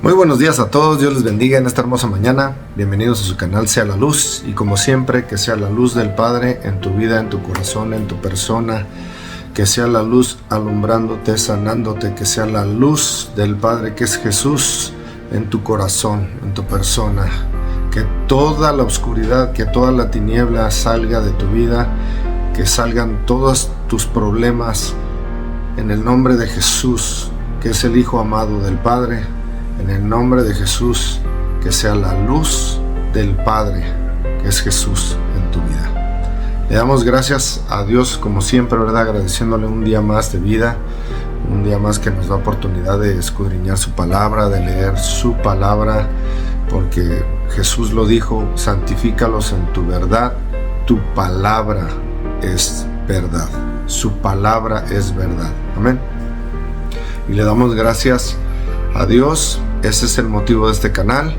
Muy buenos días a todos, Dios les bendiga en esta hermosa mañana. Bienvenidos a su canal Sea la Luz, y como siempre, que sea la luz del Padre en tu vida, en tu corazón, en tu persona, que sea la luz alumbrándote, sanándote, que sea la luz del Padre que es Jesús en tu corazón, en tu persona, que toda la oscuridad, que toda la tiniebla salga de tu vida, que salgan todos tus problemas en el nombre de Jesús, que es el Hijo amado del Padre. En el nombre de Jesús, que sea la luz del Padre, que es Jesús en tu vida. Le damos gracias a Dios, como siempre, ¿verdad? Agradeciéndole un día más de vida, un día más que nos da oportunidad de escudriñar su palabra, de leer su palabra, porque Jesús lo dijo: santifícalos en tu verdad, tu palabra es verdad. Su palabra es verdad. Amén. Y le damos gracias a Dios. Ese es el motivo de este canal,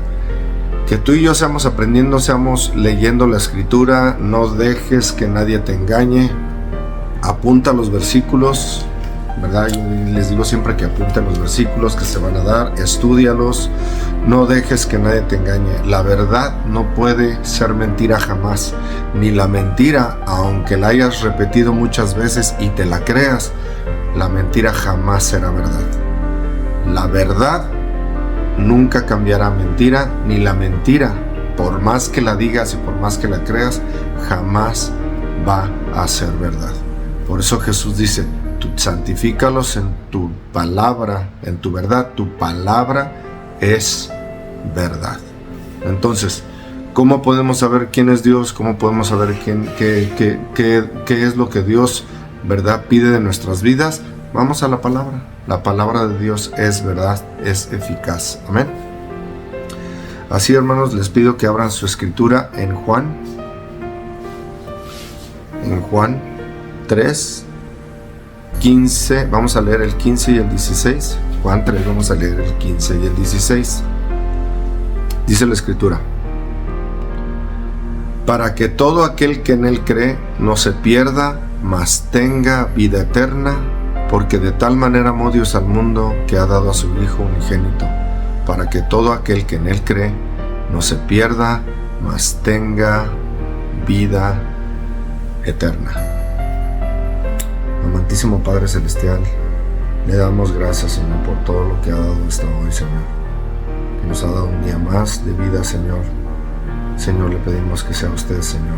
que tú y yo seamos aprendiendo, seamos leyendo la escritura. No dejes que nadie te engañe. Apunta los versículos, ¿verdad? Yo les digo siempre que apunten los versículos que se van a dar, estúdialos. No dejes que nadie te engañe. La verdad no puede ser mentira jamás, ni la mentira, aunque la hayas repetido muchas veces y te la creas, la mentira jamás será verdad. La verdad nunca cambiará mentira, ni la mentira, por más que la digas y por más que la creas, jamás va a ser verdad. Por eso Jesús dice: tú santifícalos en tu palabra, en tu verdad, tu palabra es verdad. Entonces, ¿cómo podemos saber quién es Dios? ¿Cómo podemos saber qué es lo que Dios, verdad, pide de nuestras vidas? Vamos a la palabra. La palabra de Dios es verdad, es eficaz. Amén. Así, hermanos, les pido que abran su escritura en Juan 3, 15. Vamos a leer el 15 y el 16. Juan 3, vamos a leer el 15 y el 16. Dice la escritura: para que todo aquel que en él cree no se pierda, mas tenga vida eterna. Porque de tal manera amó Dios al mundo, que ha dado a su Hijo unigénito, para que todo aquel que en él cree no se pierda, mas tenga vida eterna. Amantísimo Padre Celestial, le damos gracias, Señor, por todo lo que ha dado hasta hoy, Señor, que nos ha dado un día más de vida, Señor. Señor, le pedimos que sea usted, Señor,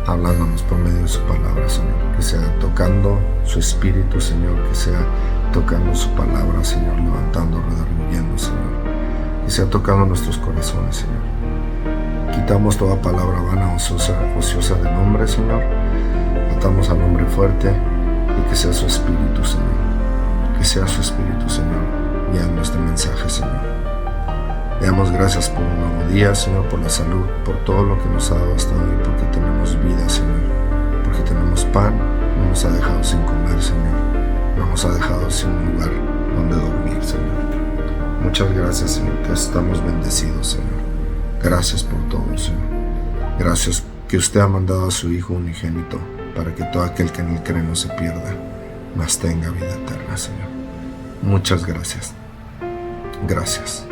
hablándonos por medio de su palabra, Señor, que sea tocando su espíritu, Señor, que sea tocando su palabra, Señor, levantando, redarguyendo, Señor, que sea tocando nuestros corazones, Señor. Quitamos toda palabra vana, ociosa del hombre, Señor, atamos al hombre fuerte, y que sea su espíritu, Señor, que sea su espíritu, Señor, guiando este mensaje, Señor. Le damos gracias por un nuevo día, Señor, por la salud, por todo lo que nos ha dado hasta hoy, porque tenemos vida, Señor, porque tenemos pan, no nos ha dejado sin comer, Señor, no nos ha dejado sin un lugar donde dormir, Señor. Muchas gracias, Señor, que estamos bendecidos, Señor. Gracias por todo, Señor. Gracias que usted ha mandado a su Hijo unigénito, para que todo aquel que en él cree no se pierda, mas tenga vida eterna, Señor. Muchas gracias. Gracias.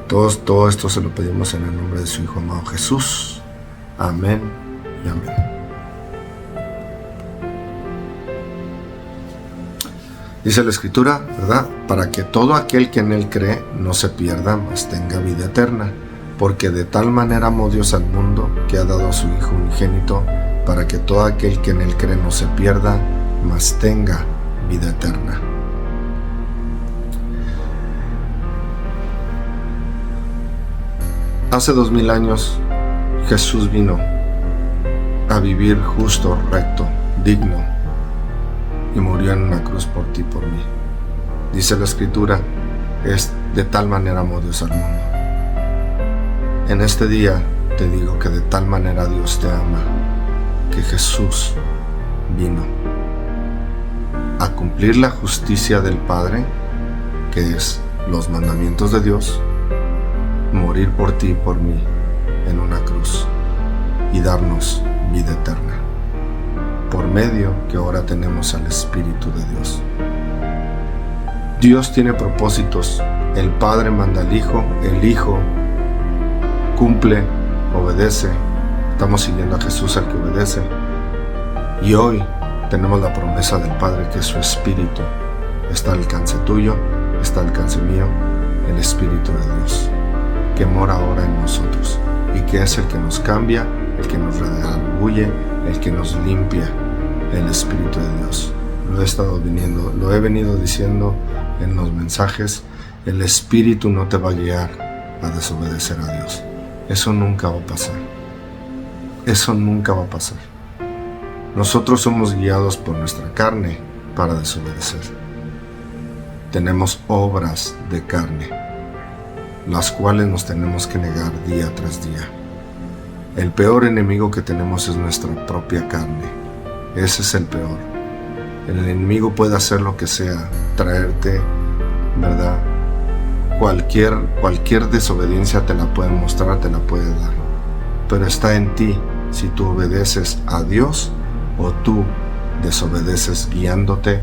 Todo esto se lo pedimos en el nombre de su Hijo amado Jesús. Amén y amén. Dice la escritura, ¿verdad? Para que todo aquel que en él cree no se pierda, mas tenga vida eterna. Porque de tal manera amó Dios al mundo, que ha dado a su Hijo unigénito, para que todo aquel que en él cree no se pierda, mas tenga vida eterna. Hace 2000 años Jesús vino a vivir justo, recto, digno, y murió en una cruz por ti y por mí. Dice la escritura: es de tal manera amó Dios al mundo. En este día te digo que de tal manera Dios te ama, que Jesús vino a cumplir la justicia del Padre, que es los mandamientos de Dios, morir por ti y por mí en una cruz y darnos vida eterna, por medio que ahora tenemos al Espíritu de Dios. Dios tiene propósitos. El Padre manda al Hijo, el Hijo cumple, obedece. Estamos siguiendo a Jesús al que obedece. Y hoy tenemos la promesa del Padre, que su Espíritu está al alcance tuyo, está al alcance mío, el Espíritu de Dios, que mora ahora en nosotros y que es el que nos cambia, el que nos redarguye, el que nos limpia, el Espíritu de Dios. Lo he venido diciendo en los mensajes. El Espíritu no te va a guiar a desobedecer a Dios. Eso nunca va a pasar. Eso nunca va a pasar. Nosotros somos guiados por nuestra carne para desobedecer. Tenemos obras de carne, las cuales nos tenemos que negar día tras día. El peor enemigo que tenemos es nuestra propia carne. Ese es el peor. El enemigo puede hacer lo que sea, traerte, ¿verdad? Cualquier desobediencia te la puede mostrar, te la puede dar. Pero está en ti si tú obedeces a Dios o tú desobedeces guiándote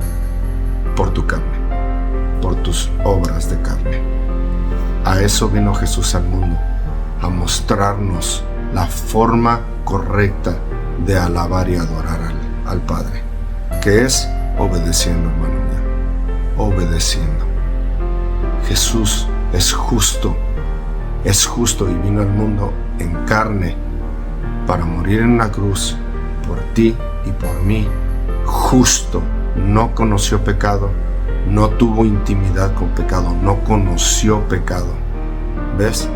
por tu carne, por tus obras de carne. A eso vino Jesús al mundo, a mostrarnos la forma correcta de alabar y adorar al Padre, que es obedeciendo, hermano mío, obedeciendo. Jesús es justo y vino al mundo en carne para morir en una cruz por ti y por mí. Justo, no conoció pecado, no tuvo intimidad con pecado, no conoció pecado. ¿Ves?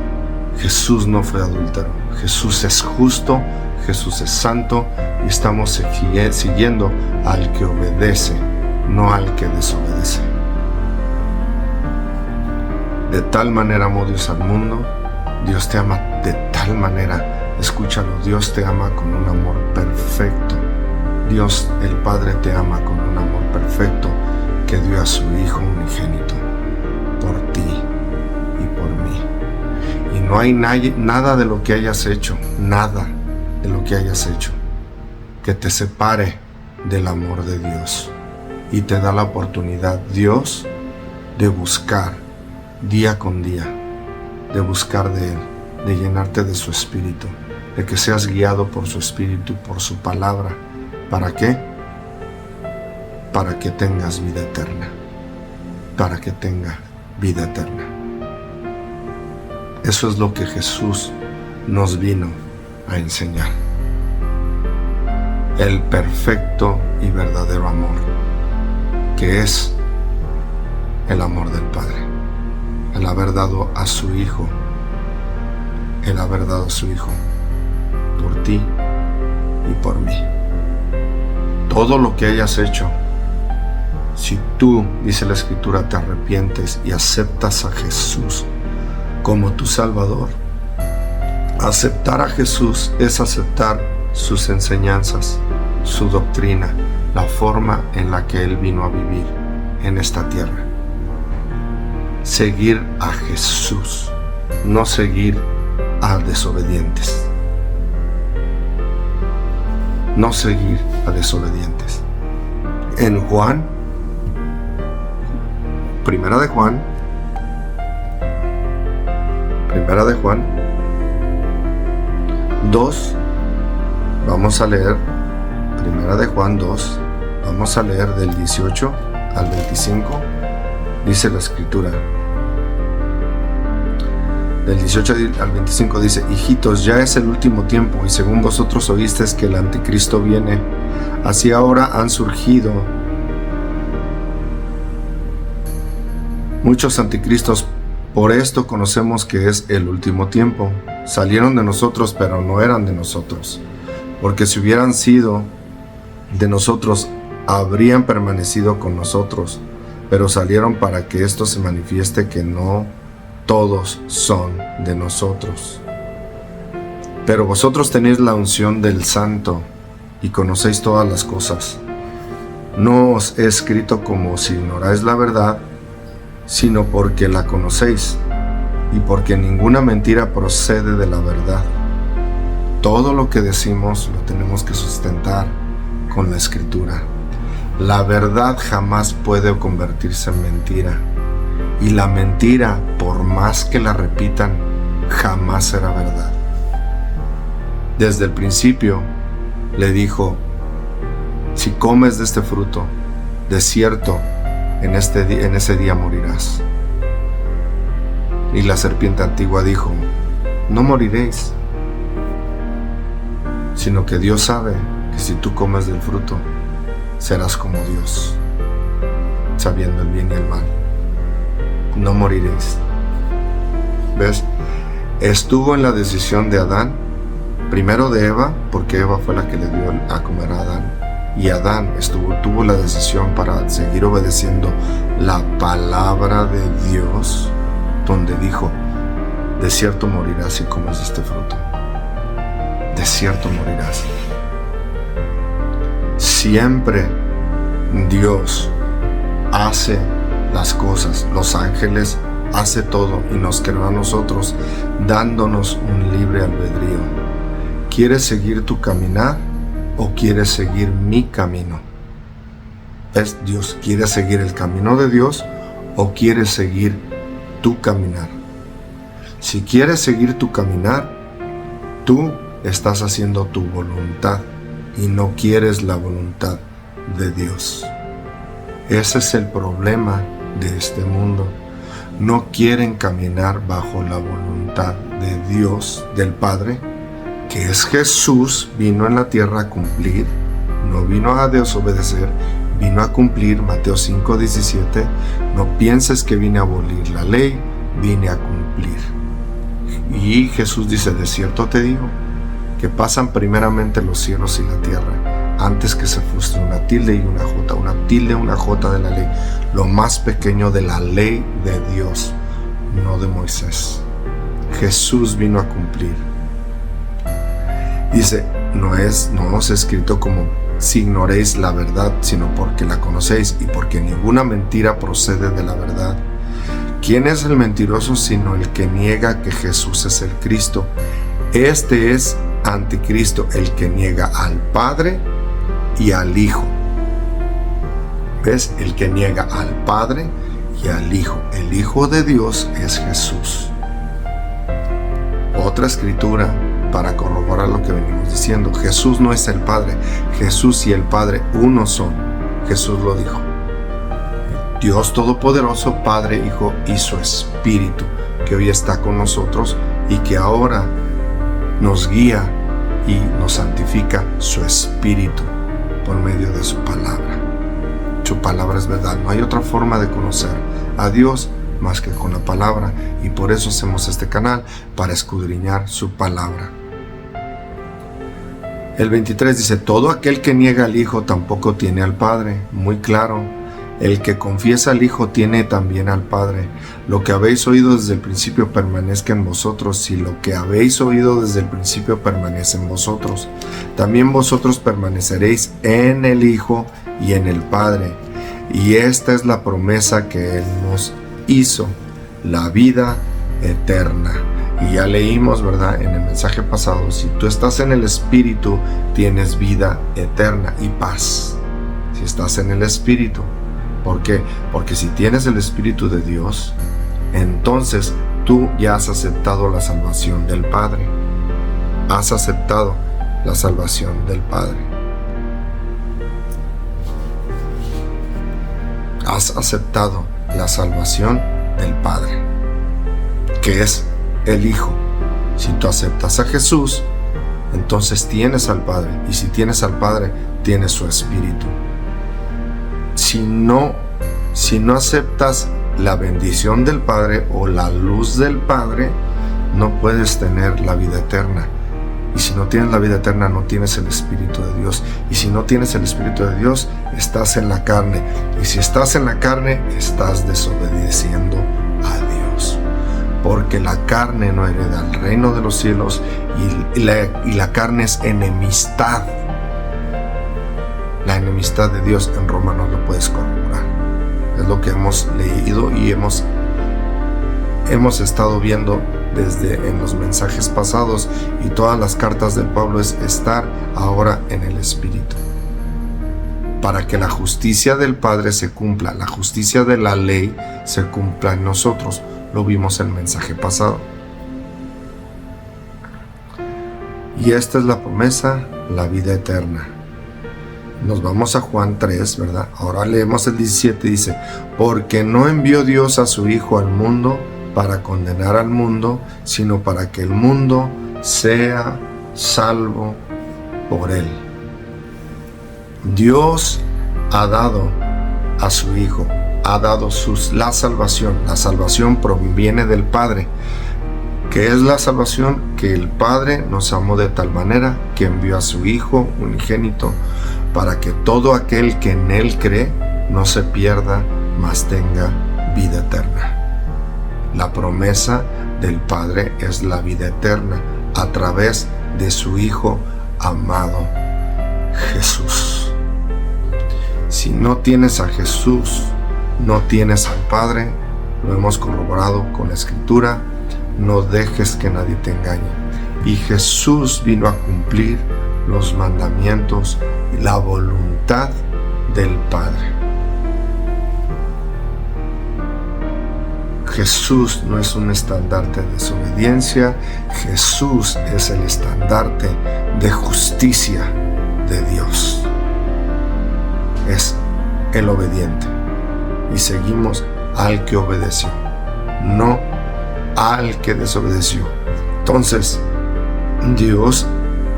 Jesús no fue adúltero. Jesús es justo, Jesús es santo y estamos siguiendo al que obedece, no al que desobedece. De tal manera amó Dios al mundo. Dios te ama de tal manera. Escúchalo, Dios te ama con un amor perfecto. Dios, el Padre, te ama con un amor perfecto, que dio a su Hijo unigénito por ti y por mí. Y no hay nada de lo que hayas hecho, nada de lo que hayas hecho, que te separe del amor de Dios. Y te da la oportunidad, Dios, de buscar día con día, de buscar de Él, de llenarte de su Espíritu, de que seas guiado por su Espíritu, por su palabra. ¿Para qué? Para que tengas vida eterna. Para que tenga vida eterna. Eso es lo que Jesús nos vino a enseñar. El perfecto y verdadero amor, que es el amor del Padre. El haber dado a su Hijo, el haber dado a su Hijo por ti y por mí. Todo lo que hayas hecho, si tú, dice la Escritura, te arrepientes y aceptas a Jesús como tu Salvador, aceptar a Jesús es aceptar sus enseñanzas, su doctrina, la forma en la que Él vino a vivir en esta tierra. Seguir a Jesús, no seguir a desobedientes. No seguir a desobedientes. En Juan, Primera de Juan 2, vamos a leer Primera de Juan 2, vamos a leer del 18 al 25. Dice la Escritura, del 18 al 25 dice: hijitos, ya es el último tiempo, y según vosotros oísteis que el anticristo viene, así ahora han surgido muchos anticristos. Por esto conocemos que es el último tiempo. Salieron de nosotros, pero no eran de nosotros, porque si hubieran sido de nosotros, habrían permanecido con nosotros, pero salieron para que esto se manifieste que no todos son de nosotros. Pero vosotros tenéis la unción del Santo y conocéis todas las cosas. No os he escrito como si ignoráis la verdad, sino porque la conocéis, y porque ninguna mentira procede de la verdad. Todo lo que decimos lo tenemos que sustentar con la Escritura. La verdad jamás puede convertirse en mentira. Y la mentira, por más que la repitan, jamás será verdad. Desde el principio le dijo: si comes de este fruto, de cierto, en ese día morirás. Y la serpiente antigua dijo: no moriréis, sino que Dios sabe que si tú comes del fruto, serás como Dios, sabiendo el bien y el mal. No moriréis. ¿Ves? Estuvo en la decisión de Adán, primero de Eva, porque Eva fue la que le dio a comer a Adán, y Adán tuvo la decisión para seguir obedeciendo la palabra de Dios, donde dijo: de cierto morirás si comes de este fruto. De cierto morirás. Siempre Dios hace las cosas, los ángeles hace todo y nos creó a nosotros dándonos un libre albedrío. ¿Quieres seguir tu caminar o quieres seguir mi camino? Es Dios. ¿Quieres seguir el camino de Dios o quieres seguir tu caminar? Si quieres seguir tu caminar, tú estás haciendo tu voluntad y no quieres la voluntad de Dios. Ese es el problema de este mundo. No quieren caminar bajo la voluntad de Dios, del Padre, que es Jesús. Vino en la tierra a cumplir, no vino a desobedecer, vino a cumplir. Mateo 5:17. No pienses que vine a abolir la ley, vine a cumplir. Y Jesús dice: de cierto te digo, que pasan primeramente los cielos y la tierra, antes que se frustre una tilde y una jota, una tilde, una jota de la ley, lo más pequeño de la ley de Dios, no de Moisés. Jesús vino a cumplir. Dice: no os he escrito como si ignoréis la verdad, sino porque la conocéis y porque ninguna mentira procede de la verdad. ¿Quién es el mentiroso sino el que niega que Jesús es el Cristo? Este es anticristo, el que niega al Padre y al Hijo. ¿Ves? El que niega al Padre y al Hijo. El Hijo de Dios es Jesús. Otra escritura para corroborar lo que venimos diciendo: Jesús no es el Padre, Jesús y el Padre uno son. Jesús lo dijo. Dios Todopoderoso, Padre, Hijo y su Espíritu, que hoy está con nosotros y que ahora nos guía y nos santifica, su Espíritu, por medio de su palabra. Su palabra es verdad. No hay otra forma de conocer a Dios más que con la palabra, y por eso hacemos este canal, para escudriñar su palabra. El 23 dice: todo aquel que niega al Hijo tampoco tiene al Padre. Muy claro. El que confiesa al Hijo tiene también al Padre. Lo que habéis oído desde el principio permanezca en vosotros. Si lo que habéis oído desde el principio permanece en vosotros, también vosotros permaneceréis en el Hijo y en el Padre. Y esta es la promesa que Él nos hizo, la vida eterna. Y ya leímos, ¿verdad?, en el mensaje pasado: si tú estás en el Espíritu, tienes vida eterna y paz. Si estás en el Espíritu. ¿Por qué? Porque si tienes el Espíritu de Dios, entonces tú ya has aceptado la salvación del Padre. Has aceptado la salvación del Padre. Has aceptado la salvación del Padre, que es el Hijo. Si tú aceptas a Jesús, entonces tienes al Padre. Y si tienes al Padre, tienes su Espíritu. Si no aceptas la bendición del Padre o la luz del Padre, no puedes tener la vida eterna. Y si no tienes la vida eterna, no tienes el Espíritu de Dios. Y si no tienes el Espíritu de Dios, estás en la carne. Y si estás en la carne, estás desobedeciendo a Dios. Porque la carne no hereda el reino de los cielos, y la carne es enemistad. La enemistad de Dios, en Romanos lo puedes corroborar. Es lo que hemos leído y hemos estado viendo desde en los mensajes pasados, y todas las cartas del Pablo es estar ahora en el Espíritu. para que la justicia del Padre se cumpla, la justicia de la ley se cumpla en nosotros. Lo vimos en el mensaje pasado. Y esta es la promesa, la vida eterna. Nos vamos a Juan 3, ¿verdad? Ahora leemos el 17, dice: porque no envió Dios a su Hijo al mundo para condenar al mundo, sino para que el mundo sea salvo por él. Dios ha dado a su Hijo, ha dado la salvación. La salvación proviene del Padre. ¿Qué es la salvación? Que el Padre nos amó de tal manera que envió a su Hijo unigénito para que todo aquel que en Él cree no se pierda, mas tenga vida eterna. La promesa del Padre es la vida eterna a través de su Hijo amado Jesús. Si no tienes a Jesús, no tienes al Padre. Lo hemos corroborado con la Escritura. No dejes que nadie te engañe. Y Jesús vino a cumplir los mandamientos y la voluntad del Padre. Jesús no es un estandarte de desobediencia. Jesús es el estandarte de justicia de Dios. Es el obediente. Y seguimos al que obedeció, no al que desobedeció. Entonces, Dios,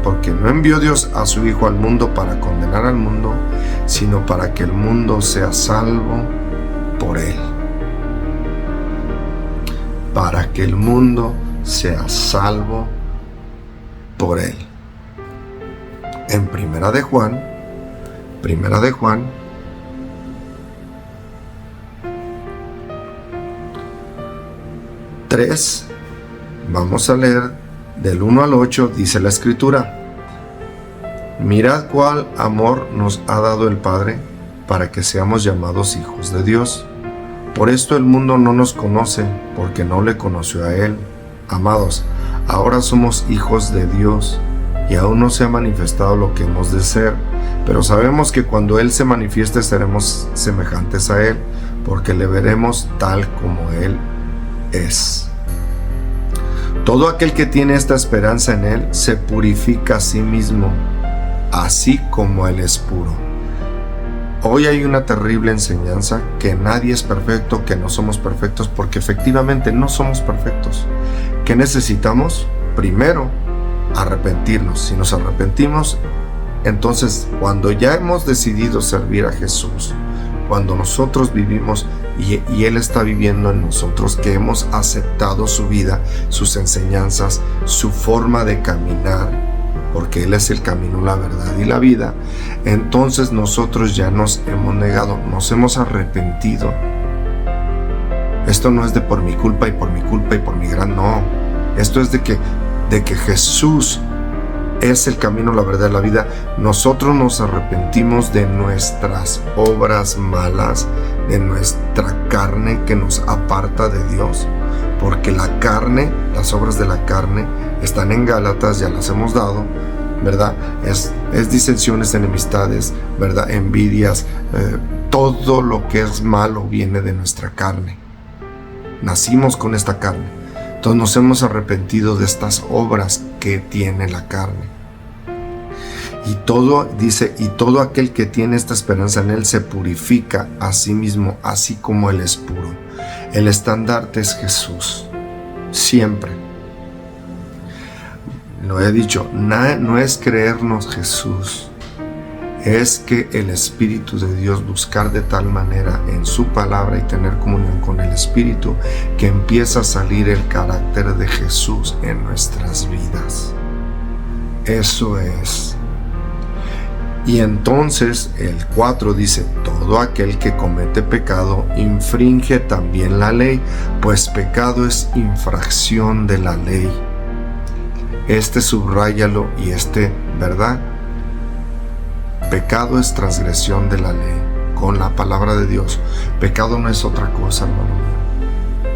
porque no envió Dios a su Hijo al mundo para condenar al mundo, sino para que el mundo sea salvo por Él. Para que el mundo sea salvo por Él. En Primera de Juan 3, vamos a leer del 1 al 8, dice la Escritura: mirad cuál amor nos ha dado el Padre para que seamos llamados hijos de Dios. Por esto el mundo no nos conoce, porque no le conoció a Él. Amados, ahora somos hijos de Dios, y aún no se ha manifestado lo que hemos de ser, pero sabemos que cuando Él se manifieste seremos semejantes a Él, porque le veremos tal como Él es. Todo aquel que tiene esta esperanza en Él se purifica a sí mismo, así como Él es puro. Hoy hay una terrible enseñanza que nadie es perfecto, que no somos perfectos, porque efectivamente no somos perfectos. ¿Qué necesitamos? Primero, arrepentirnos. Si nos arrepentimos, entonces cuando ya hemos decidido servir a Jesús, cuando nosotros vivimos y Él está viviendo en nosotros, que hemos aceptado su vida, sus enseñanzas, su forma de caminar, porque Él es el camino, la verdad y la vida, entonces nosotros ya nos hemos negado, nos hemos arrepentido. Esto no es de por mi culpa y por mi culpa y por mi gran, no. Esto es de que Jesús es el camino, la verdad y la vida. Nosotros nos arrepentimos de nuestras obras malas, de nuestra carne que nos aparta de Dios, porque la carne, las obras de la carne están en Gálatas, ya las hemos dado, ¿verdad? Es disensiones, enemistades, ¿verdad? Envidias, todo lo que es malo viene de nuestra carne. Nacimos con esta carne, entonces nos hemos arrepentido de estas obras que tiene la carne. Y todo, dice, y todo aquel que tiene esta esperanza en Él se purifica a sí mismo, así como Él es puro. El estandarte es Jesús, siempre. Lo he dicho, no es creernos Jesús, es que el Espíritu de Dios, buscar de tal manera en su palabra y tener comunión con el Espíritu, que empieza a salir el carácter de Jesús en nuestras vidas. Eso es. Y entonces el 4 dice: todo aquel que comete pecado infringe también la ley, pues pecado es infracción de la ley. Subráyalo y ¿verdad? Pecado es transgresión de la ley con la palabra de Dios. Pecado no es otra cosa, hermano mío.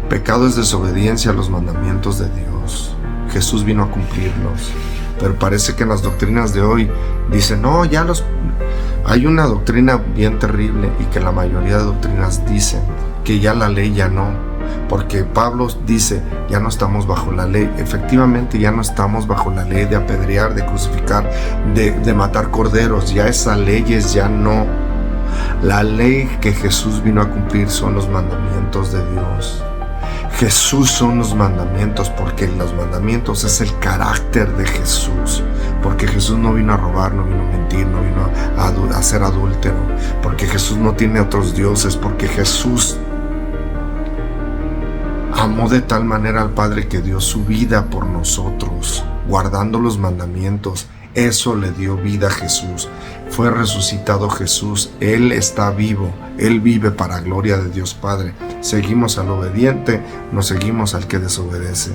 Pecado es desobediencia a los mandamientos de Dios. Jesús vino a cumplirlos. Pero parece que en las doctrinas de hoy dicen: no, ya Hay una doctrina bien terrible y que la mayoría de doctrinas dicen que ya la ley ya no, porque Pablo dice, ya no estamos bajo la ley. Efectivamente, ya no estamos bajo la ley de apedrear, de crucificar, de matar corderos. Ya esas leyes ya no. La ley que Jesús vino a cumplir son los mandamientos de Dios. Jesús son los mandamientos, porque los mandamientos es el carácter de Jesús. Porque Jesús no vino a robar, no vino a mentir, no vino a ser adúltero. Porque Jesús no tiene otros dioses. Porque Jesús amó de tal manera al Padre que dio su vida por nosotros, guardando los mandamientos. Eso le dio vida a Jesús. Fue resucitado Jesús. Él está vivo. Él vive para gloria de Dios Padre. Seguimos al obediente, no seguimos al que desobedece.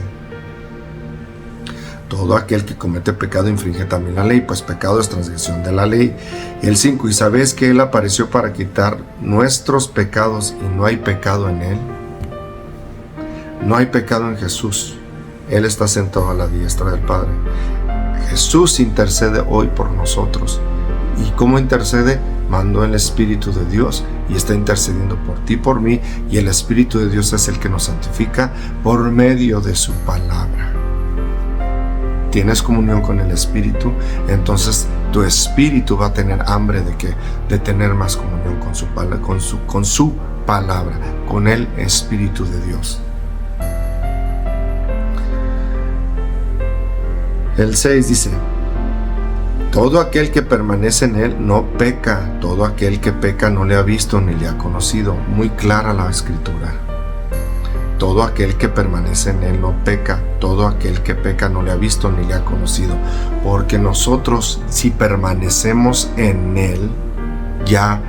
Todo aquel que comete pecado infringe también la ley, pues pecado es transgresión de la ley. El 5. Y sabéis que Él apareció para quitar nuestros pecados y no hay pecado en Él. No hay pecado en Jesús. Él está sentado a la diestra del Padre. Jesús intercede hoy por nosotros. ¿Y cómo intercede? Mandó el Espíritu de Dios y está intercediendo por ti, por mí, y el Espíritu de Dios es el que nos santifica por medio de su palabra. Tienes comunión con el Espíritu, entonces tu espíritu va a tener hambre de tener más comunión con su palabra, con el Espíritu de Dios. El 6 dice, todo aquel que permanece en Él no peca, todo aquel que peca no le ha visto ni le ha conocido. Muy clara la Escritura. Todo aquel que permanece en Él no peca, todo aquel que peca no le ha visto ni le ha conocido. Porque nosotros, si permanecemos en Él, ya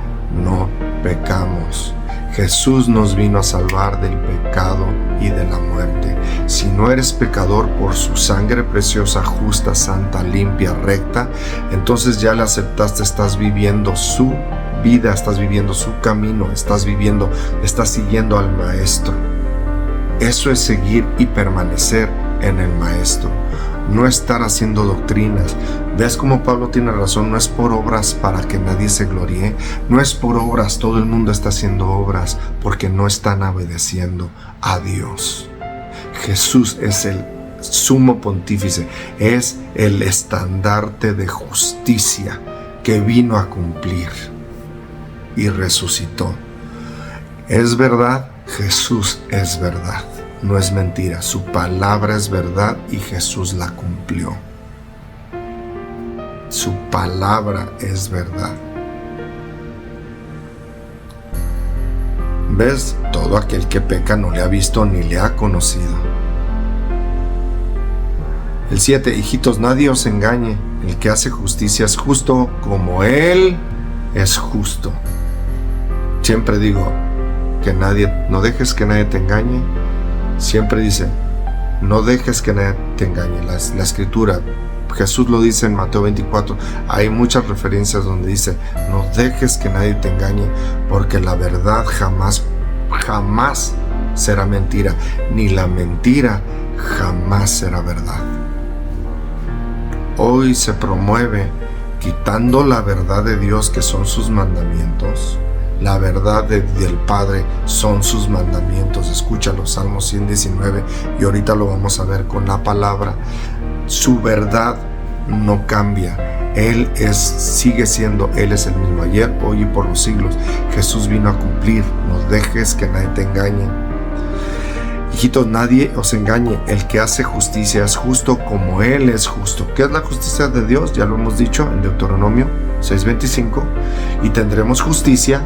no pecamos. Jesús nos vino a salvar del pecado y de la muerte. Si no eres pecador, por su sangre preciosa, justa, santa, limpia, recta, entonces ya le aceptaste, estás viviendo su vida, estás viviendo su camino, estás siguiendo al Maestro. Eso es seguir y permanecer en el Maestro. No estar haciendo doctrinas. ¿Ves cómo Pablo tiene razón? No es por obras para que nadie se gloríe. No es por obras. Todo el mundo está haciendo obras porque no están obedeciendo a Dios. Jesús es el sumo pontífice. Es el estandarte de justicia que vino a cumplir y resucitó. ¿Es verdad? Jesús es verdad. No es mentira, su palabra es verdad y Jesús la cumplió. Su palabra es verdad. ¿Ves? Todo aquel que peca no le ha visto ni le ha conocido. El 7, hijitos, nadie os engañe. El que hace justicia es justo como Él es justo. Siempre digo que no dejes que nadie te engañe. Siempre dice, no dejes que nadie te engañe. La Escritura, Jesús lo dice en Mateo 24. Hay muchas referencias donde dice, no dejes que nadie te engañe, porque la verdad jamás será mentira, ni la mentira jamás será verdad. Hoy se promueve quitando la verdad de Dios, que son sus mandamientos. La verdad del Padre son sus mandamientos. Escucha los Salmos 119 y ahorita lo vamos a ver con la palabra. Su verdad no cambia. Él sigue siendo, Él es el mismo ayer, hoy y por los siglos. Jesús vino a cumplir. No dejes que nadie te engañe. Hijitos, nadie os engañe. El que hace justicia es justo como Él es justo. ¿Qué es la justicia de Dios? Ya lo hemos dicho en Deuteronomio 6:25. Y tendremos justicia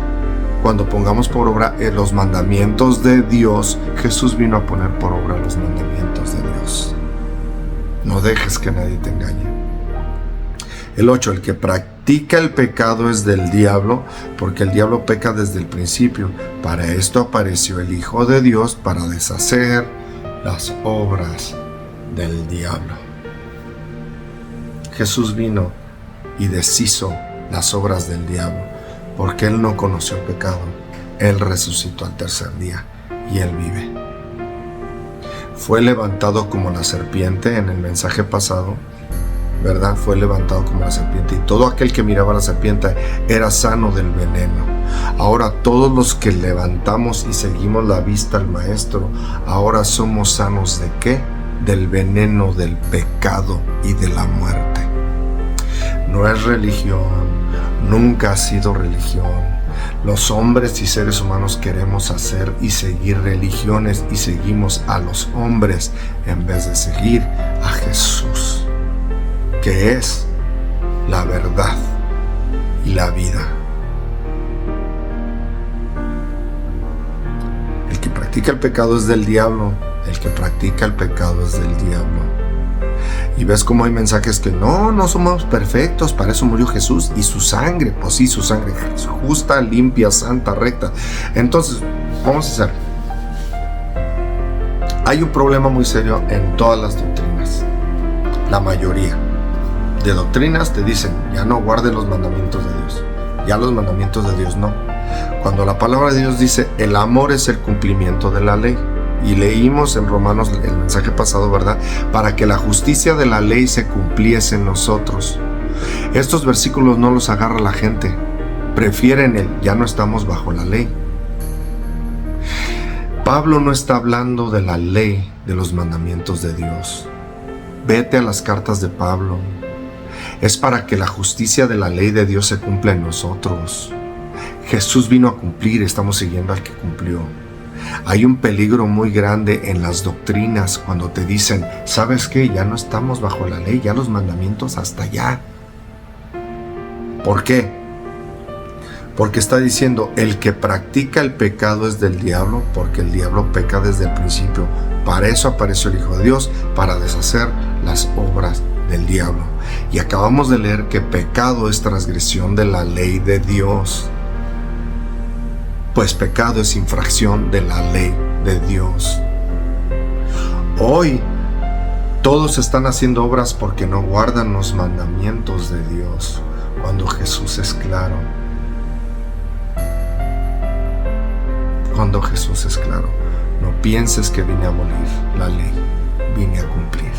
cuando pongamos por obra los mandamientos de Dios. Jesús vino a poner por obra los mandamientos de Dios. No dejes que nadie te engañe. El 8, el que practica el pecado es del diablo, porque el diablo peca desde el principio. Para esto apareció el Hijo de Dios, para deshacer las obras del diablo. Jesús vino y deshizo las obras del diablo, porque Él no conoció el pecado. Él resucitó al tercer día y Él vive. Fue levantado como la serpiente en el mensaje pasado. ¿verdad? Fue levantado como la serpiente, y todo aquel que miraba a la serpiente era sano del veneno. Ahora todos los que levantamos y seguimos la vista al Maestro, ahora somos sanos ¿de qué? Del veneno del pecado y de la muerte. No es religión, nunca ha sido religión. Los hombres y seres humanos queremos hacer y seguir religiones, y seguimos a los hombres en vez de seguir a Jesús, que es la verdad y la vida. El que practica el pecado es del diablo, el que practica el pecado es del diablo. Y ves cómo hay mensajes que no somos perfectos, para eso murió Jesús, y su sangre, pues sí, su sangre justa, limpia, santa, recta. Entonces, vamos a hacer. Hay un problema muy serio en todas las doctrinas. La mayoría de doctrinas te dicen, ya no guarden los mandamientos de Dios. Ya los mandamientos de Dios no. Cuando la palabra de Dios dice, el amor es el cumplimiento de la ley. Y leímos en Romanos el mensaje pasado, ¿verdad? Para que la justicia de la ley se cumpliese en nosotros. Estos versículos no los agarra la gente. Prefieren el ya no estamos bajo la ley. Pablo no está hablando de la ley, de los mandamientos de Dios. Vete a las cartas de Pablo. Es para que la justicia de la ley de Dios se cumpla en nosotros. Jesús vino a cumplir, estamos siguiendo al que cumplió. Hay un peligro muy grande en las doctrinas cuando te dicen, ¿sabes qué? Ya no estamos bajo la ley, ya los mandamientos hasta allá. ¿Por qué? Porque está diciendo, el que practica el pecado es del diablo, porque el diablo peca desde el principio. Para eso apareció el Hijo de Dios, para deshacer las obras del diablo. Y acabamos de leer que pecado es transgresión de la ley de Dios. Pues pecado es infracción de la ley de Dios. Hoy todos están haciendo obras porque no guardan los mandamientos de Dios, cuando Jesús es claro. Cuando Jesús es claro, no pienses que vine a abolir la ley, vine a cumplir.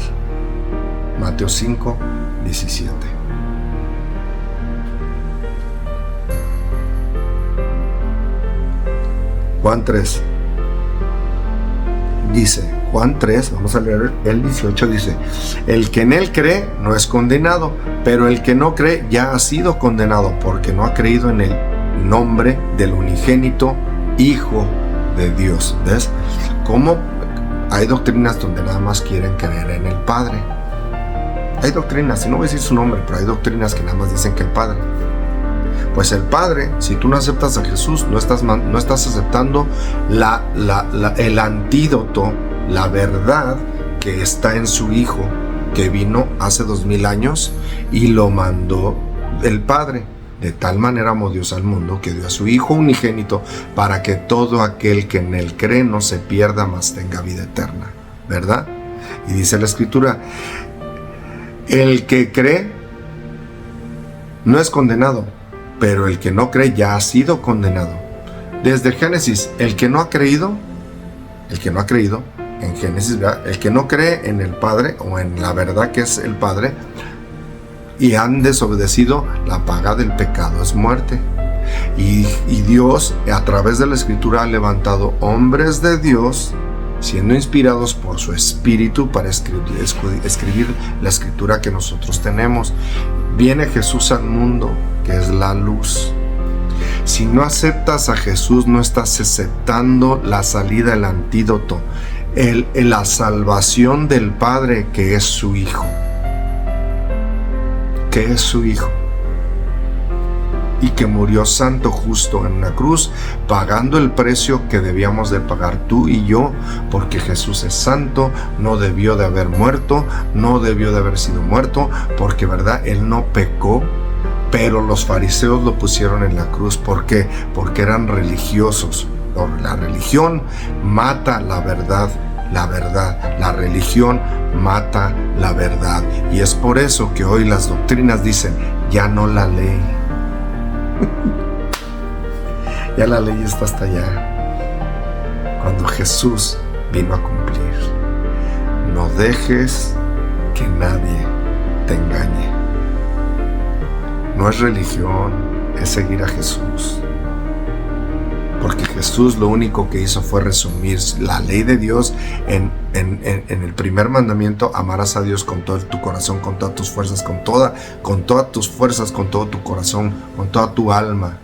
Mateo 5, 17. Juan 3 dice, Juan 3, vamos a leer el 18, dice, el que en él cree no es condenado, pero el que no cree ya ha sido condenado porque no ha creído en el nombre del unigénito Hijo de Dios. ¿Ves? ¿Cómo hay doctrinas donde nada más quieren creer en el Padre? Hay doctrinas, y no voy a decir su nombre, pero hay doctrinas que nada más dicen que el Padre. Pues el Padre, si tú no aceptas a Jesús, no estás aceptando el antídoto, la verdad que está en su Hijo, que vino hace 2000 años y lo mandó el Padre. De tal manera amó Dios al mundo que dio a su Hijo unigénito para que todo aquel que en él cree no se pierda, mas tenga vida eterna. ¿Verdad? Y dice la Escritura, el que cree no es condenado, pero el que no cree ya ha sido condenado. Desde Génesis, el que no ha creído, en Génesis, ¿verdad? El que no cree en el Padre o en la verdad que es el Padre y han desobedecido, la paga del pecado es muerte. Y Dios, a través de la Escritura, ha levantado hombres de Dios, siendo inspirados por su Espíritu para escribir la Escritura que nosotros tenemos. Viene Jesús al mundo, que es la luz. Si no aceptas a Jesús, no estás aceptando la salida, el antídoto, la salvación del Padre, que es su Hijo. Que es su Hijo. Y que murió santo, justo en una cruz, pagando el precio que debíamos de pagar tú y yo, porque Jesús es santo, no debió de haber muerto, no debió de haber sido muerto, porque verdad, Él no pecó, pero los fariseos lo pusieron en la cruz. ¿Por qué? Porque eran religiosos. La religión mata la verdad, la religión mata la verdad. Y es por eso que hoy las doctrinas dicen, ya no la ley. Ya la ley está hasta allá. Cuando Jesús vino a cumplir. No dejes que nadie te engañe. No es religión, es seguir a Jesús. Porque Jesús lo único que hizo fue resumir la ley de Dios en el primer mandamiento: amarás a Dios con todo tu corazón, con todas tus fuerzas, con todas tus fuerzas, con todo tu corazón, con toda tu alma.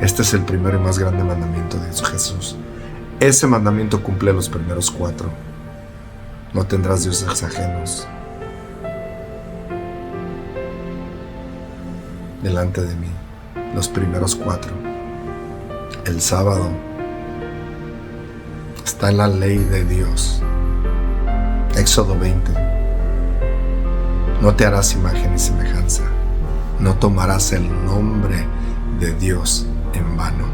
Este es el primero y más grande mandamiento de Jesús. Ese mandamiento cumple los primeros 4. No tendrás dioses ajenos delante de mí. Los primeros 4. El sábado está en la ley de Dios. Éxodo 20. No te harás imagen ni semejanza. No tomarás el nombre de Dios en vano.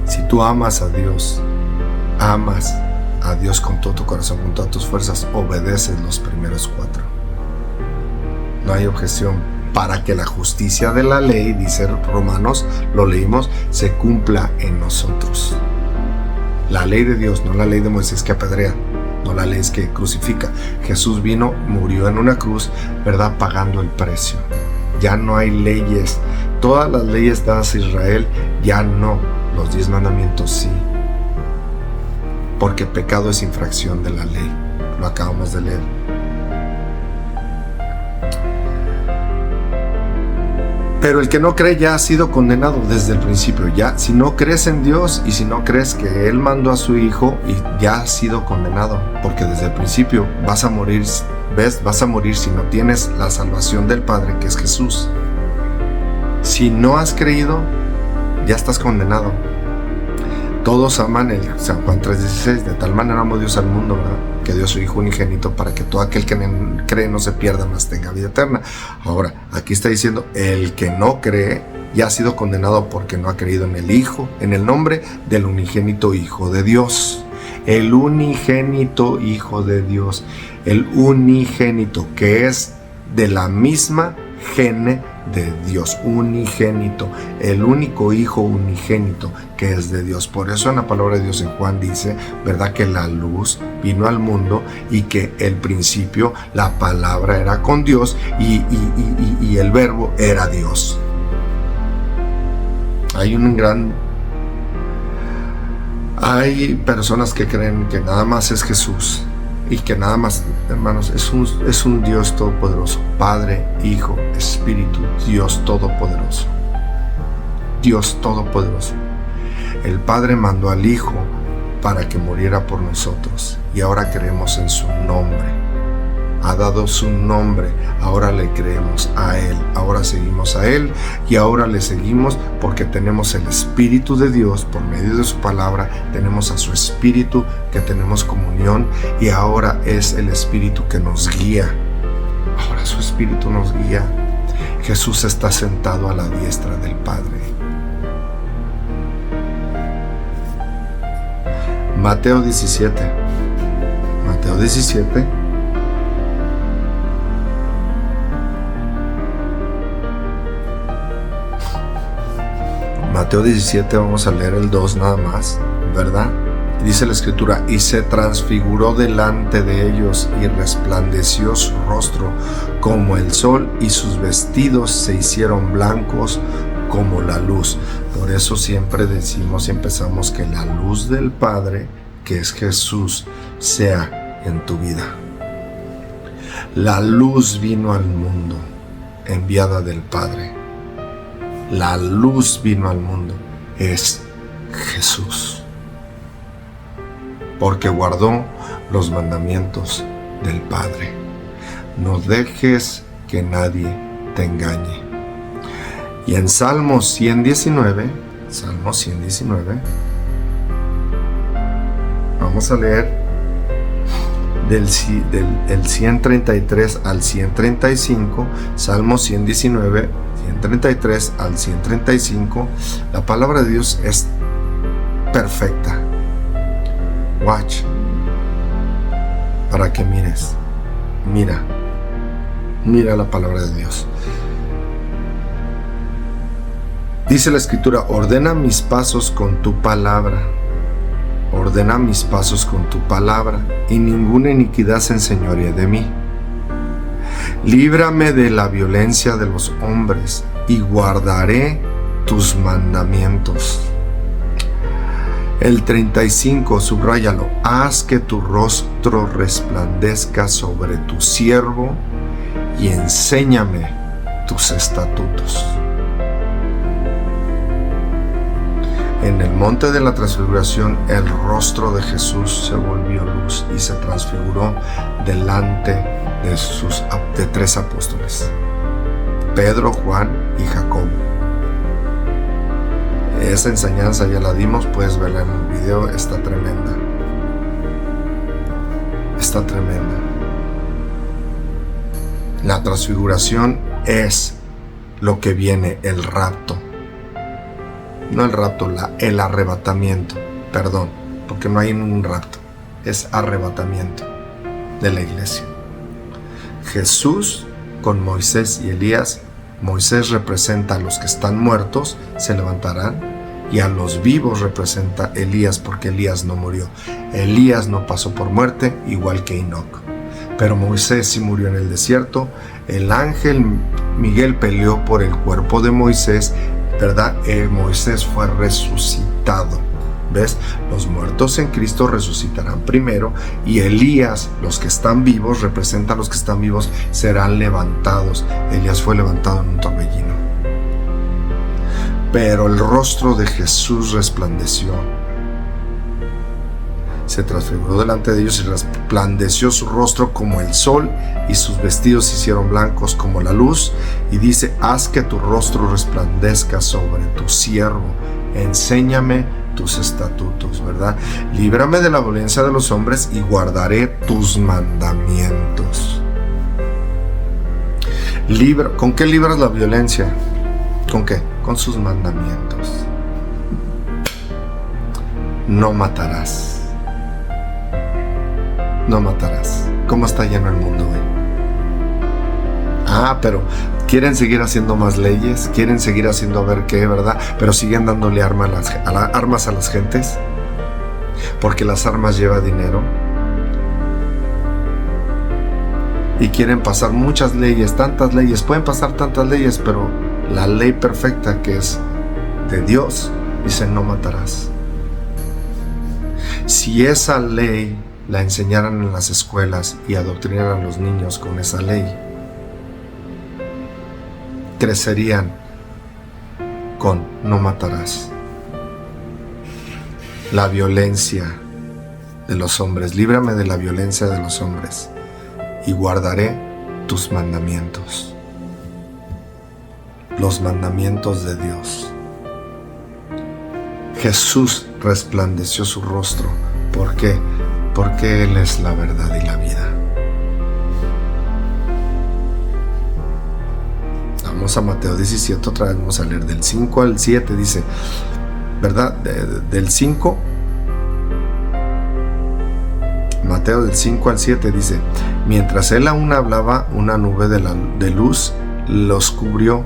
Si tú amas a Dios con todo tu corazón, con todas tus fuerzas, obedeces los primeros 4. No hay objeción para que la justicia de la ley, dice Romanos, lo leímos, se cumpla en nosotros. La ley de Dios, no la ley de Moisés que apedrea, no la ley que crucifica. Jesús vino, murió en una cruz, ¿verdad?, pagando el precio. Ya no hay leyes. Todas las leyes dadas a Israel, ya no. Los 10 mandamientos sí. Porque pecado es infracción de la ley. Lo acabamos de leer. Pero el que no cree ya ha sido condenado desde el principio. Ya, si no crees en Dios y si no crees que Él mandó a su Hijo, y ya has sido condenado. Porque desde el principio vas a morir. ¿Ves? Vas a morir si no tienes la salvación del Padre, que es Jesús. Si no has creído, ya estás condenado. Todos aman el San Juan 3:16. De tal manera amó Dios al mundo, ¿verdad?, que dio a su Hijo unigénito para que todo aquel que cree no se pierda, mas tenga vida eterna. Ahora, aquí está diciendo, el que no cree ya ha sido condenado porque no ha creído en el Hijo, en el nombre del unigénito Hijo de Dios. El unigénito Hijo de Dios. El unigénito, que es de la misma gene de Dios, unigénito, el único Hijo unigénito que es de Dios. Por eso en la palabra de Dios en Juan dice, ¿verdad?, que la luz vino al mundo y que el principio, la palabra era con Dios y el verbo era Dios. Hay personas que creen que nada más es Jesús. Y que nada más, hermanos, es un Dios todopoderoso. Padre, Hijo, Espíritu, Dios todopoderoso. Dios todopoderoso. El Padre mandó al Hijo para que muriera por nosotros. Y ahora creemos en su nombre. Ha dado su nombre. Ahora le creemos a Él. Ahora seguimos a Él. Y ahora le seguimos porque tenemos el Espíritu de Dios por medio de su palabra. Tenemos a su Espíritu, que tenemos comunión. Y ahora es el Espíritu que nos guía. Ahora su Espíritu nos guía. Jesús está sentado a la diestra del Padre. Mateo 17. Mateo 17. Mateo 17, vamos a leer el 2 nada más, ¿verdad? Dice la Escritura, y se transfiguró delante de ellos y resplandeció su rostro como el sol y sus vestidos se hicieron blancos como la luz. Por eso siempre decimos y empezamos que la luz del Padre, que es Jesús, sea en tu vida. La luz vino al mundo, enviada del Padre. La luz vino al mundo, es Jesús, porque guardó los mandamientos del Padre. No dejes que nadie te engañe. Y en Salmo 119, vamos a leer del 133 al 135, Salmo 119, 133 al 135, la palabra de Dios es perfecta. Watch, para que mires. Mira la palabra de Dios. Dice la Escritura, ordena mis pasos con tu palabra. Ordena mis pasos con tu palabra, y ninguna iniquidad se enseñoree de mí. Líbrame de la violencia de los hombres, y guardaré tus mandamientos. El 35, subráyalo. Haz que tu rostro resplandezca sobre tu siervo, y enséñame tus estatutos. En el monte de la transfiguración, el rostro de Jesús se volvió luz y se transfiguró delante de 3 apóstoles: Pedro, Juan y Jacobo. Esa enseñanza ya la dimos, puedes verla en el video, está tremenda. Está tremenda. La transfiguración es lo que viene, el rapto. No el rapto, el arrebatamiento. Perdón, porque no hay un rapto. Es arrebatamiento de la iglesia. Jesús con Moisés y Elías. Moisés representa a los que están muertos, se levantarán, y a los vivos representa Elías, porque Elías no murió. Elías no pasó por muerte, igual que Enoc. Pero Moisés sí murió en el desierto. El ángel Miguel peleó por el cuerpo de Moisés, ¿verdad? Moisés fue resucitado. ¿Ves? Los muertos en Cristo resucitarán primero, y Elías, los que están vivos, representan a los que están vivos, serán levantados. Elías fue levantado en un torbellino. Pero el rostro de Jesús resplandeció. Se transfiguró delante de ellos y resplandeció su rostro como el sol, y sus vestidos se hicieron blancos como la luz. Y dice: haz que tu rostro resplandezca sobre tu siervo, enséñame tus estatutos, ¿verdad? Líbrame de la violencia de los hombres, y guardaré tus mandamientos. ¿Con qué libras la violencia? ¿Con qué? Con sus mandamientos. No matarás. No matarás. ¿Cómo está lleno el mundo hoy? Pero quieren seguir haciendo más leyes, quieren seguir haciendo a ver qué, ¿verdad? Pero siguen dándole armas a las gentes, porque las armas llevan dinero. Y quieren pasar muchas leyes, tantas leyes, pueden pasar tantas leyes, pero la ley perfecta, que es de Dios, dice: no matarás. Si esa ley la enseñaran en las escuelas y adoctrinaran a los niños con esa ley, crecerían con no matarás. La violencia de los hombres, líbrame de la violencia de los hombres, y guardaré tus mandamientos. Los mandamientos de Dios. Jesús resplandeció su rostro. ¿Por qué? Porque Él es la verdad y la vida. Vamos a Mateo 17, otra vez vamos a leer del 5 al 7, dice, ¿verdad? Del 5, Mateo del 5 al 7 dice: mientras él aún hablaba, una nube de luz los cubrió,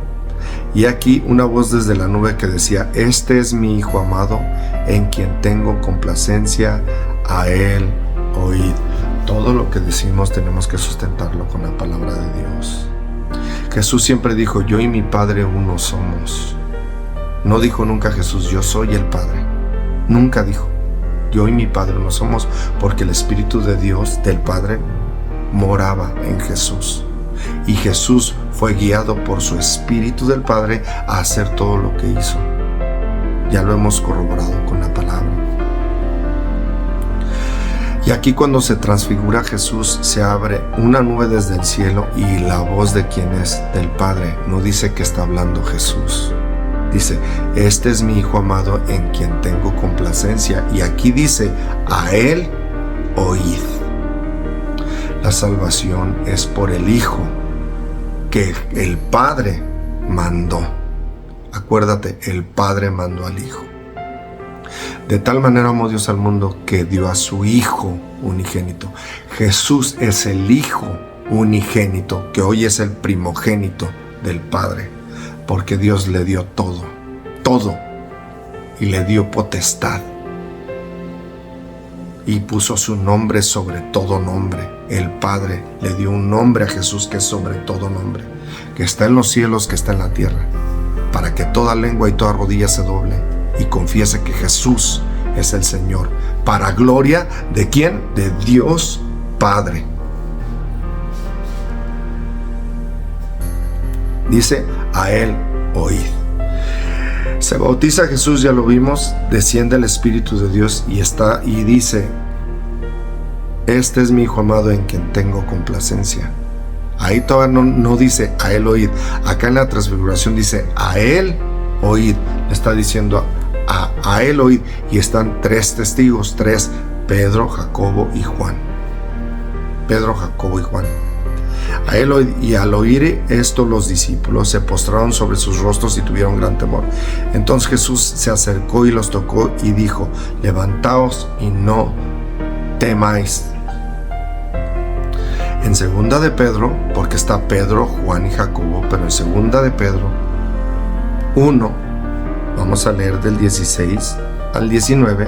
y aquí una voz desde la nube que decía: este es mi Hijo amado, en quien tengo complacencia, a él oíd. Todo lo que decimos tenemos que sustentarlo con la palabra de Dios. Jesús siempre dijo: yo y mi Padre uno somos. No dijo nunca Jesús: yo soy el Padre. Nunca dijo: yo y mi Padre uno somos, porque el Espíritu de Dios, del Padre, moraba en Jesús. Y Jesús fue guiado por su Espíritu del Padre a hacer todo lo que hizo. Ya lo hemos corroborado con la palabra. Y aquí, cuando se transfigura Jesús, se abre una nube desde el cielo, y la voz de quien es, del Padre. No dice que está hablando Jesús. Dice: este es mi Hijo amado, en quien tengo complacencia. Y aquí dice: a él oíd. La salvación es por el Hijo que el Padre mandó. Acuérdate, el Padre mandó al Hijo. De tal manera amó Dios al mundo, que dio a su Hijo unigénito. Jesús es el Hijo unigénito, que hoy es el primogénito del Padre, porque Dios le dio todo, y le dio potestad. y puso su nombre sobre todo nombre. El Padre le dio un nombre a Jesús que es sobre todo nombre, que está en los cielos, que está en la tierra, para que toda lengua y toda rodilla se doble y confiese que Jesús es el Señor, para gloria ¿de quién? De Dios Padre. Dice, a Él oíd. Se bautiza Jesús, ya lo vimos, desciende el Espíritu de Dios y dice, este es mi Hijo amado en quien tengo complacencia. Ahí todavía no dice a Él oíd. Acá en la transfiguración dice a Él oíd. Está diciendo a Él oíd. Y están tres testigos, Pedro, Jacobo y Juan. Pedro, Jacobo y Juan. A él oíd, y al oír esto los discípulos se postraron sobre sus rostros y tuvieron gran temor. Entonces Jesús se acercó y los tocó y dijo, levantaos y no temáis. En segunda de Pedro, porque está Pedro, Juan y Jacobo, pero en segunda de Pedro 1, vamos a leer del 16 al 19,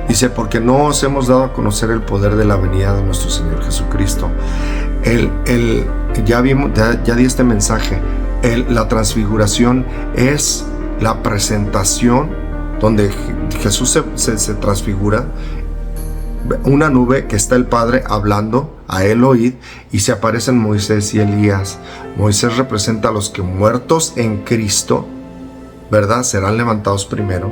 dice, porque no os hemos dado a conocer el poder de la venida de nuestro Señor Jesucristo. Ya di este mensaje. La transfiguración es la presentación donde Jesús se transfigura, una nube que está el Padre hablando, a Él oíd, y se aparecen Moisés y Elías. Moisés representa a los que muertos en Cristo, ¿verdad?, serán levantados primero,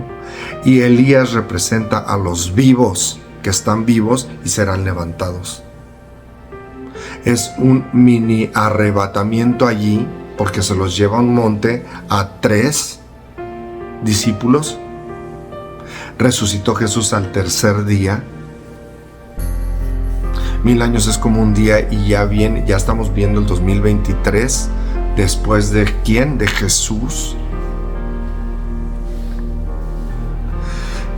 y Elías representa a los vivos, que están vivos y serán levantados. Es un mini arrebatamiento allí, porque se los lleva a un monte a 3 discípulos. Resucitó Jesús al tercer día. 1000 años es como un día, y ya estamos viendo el 2023. ¿Después de quién? De Jesús.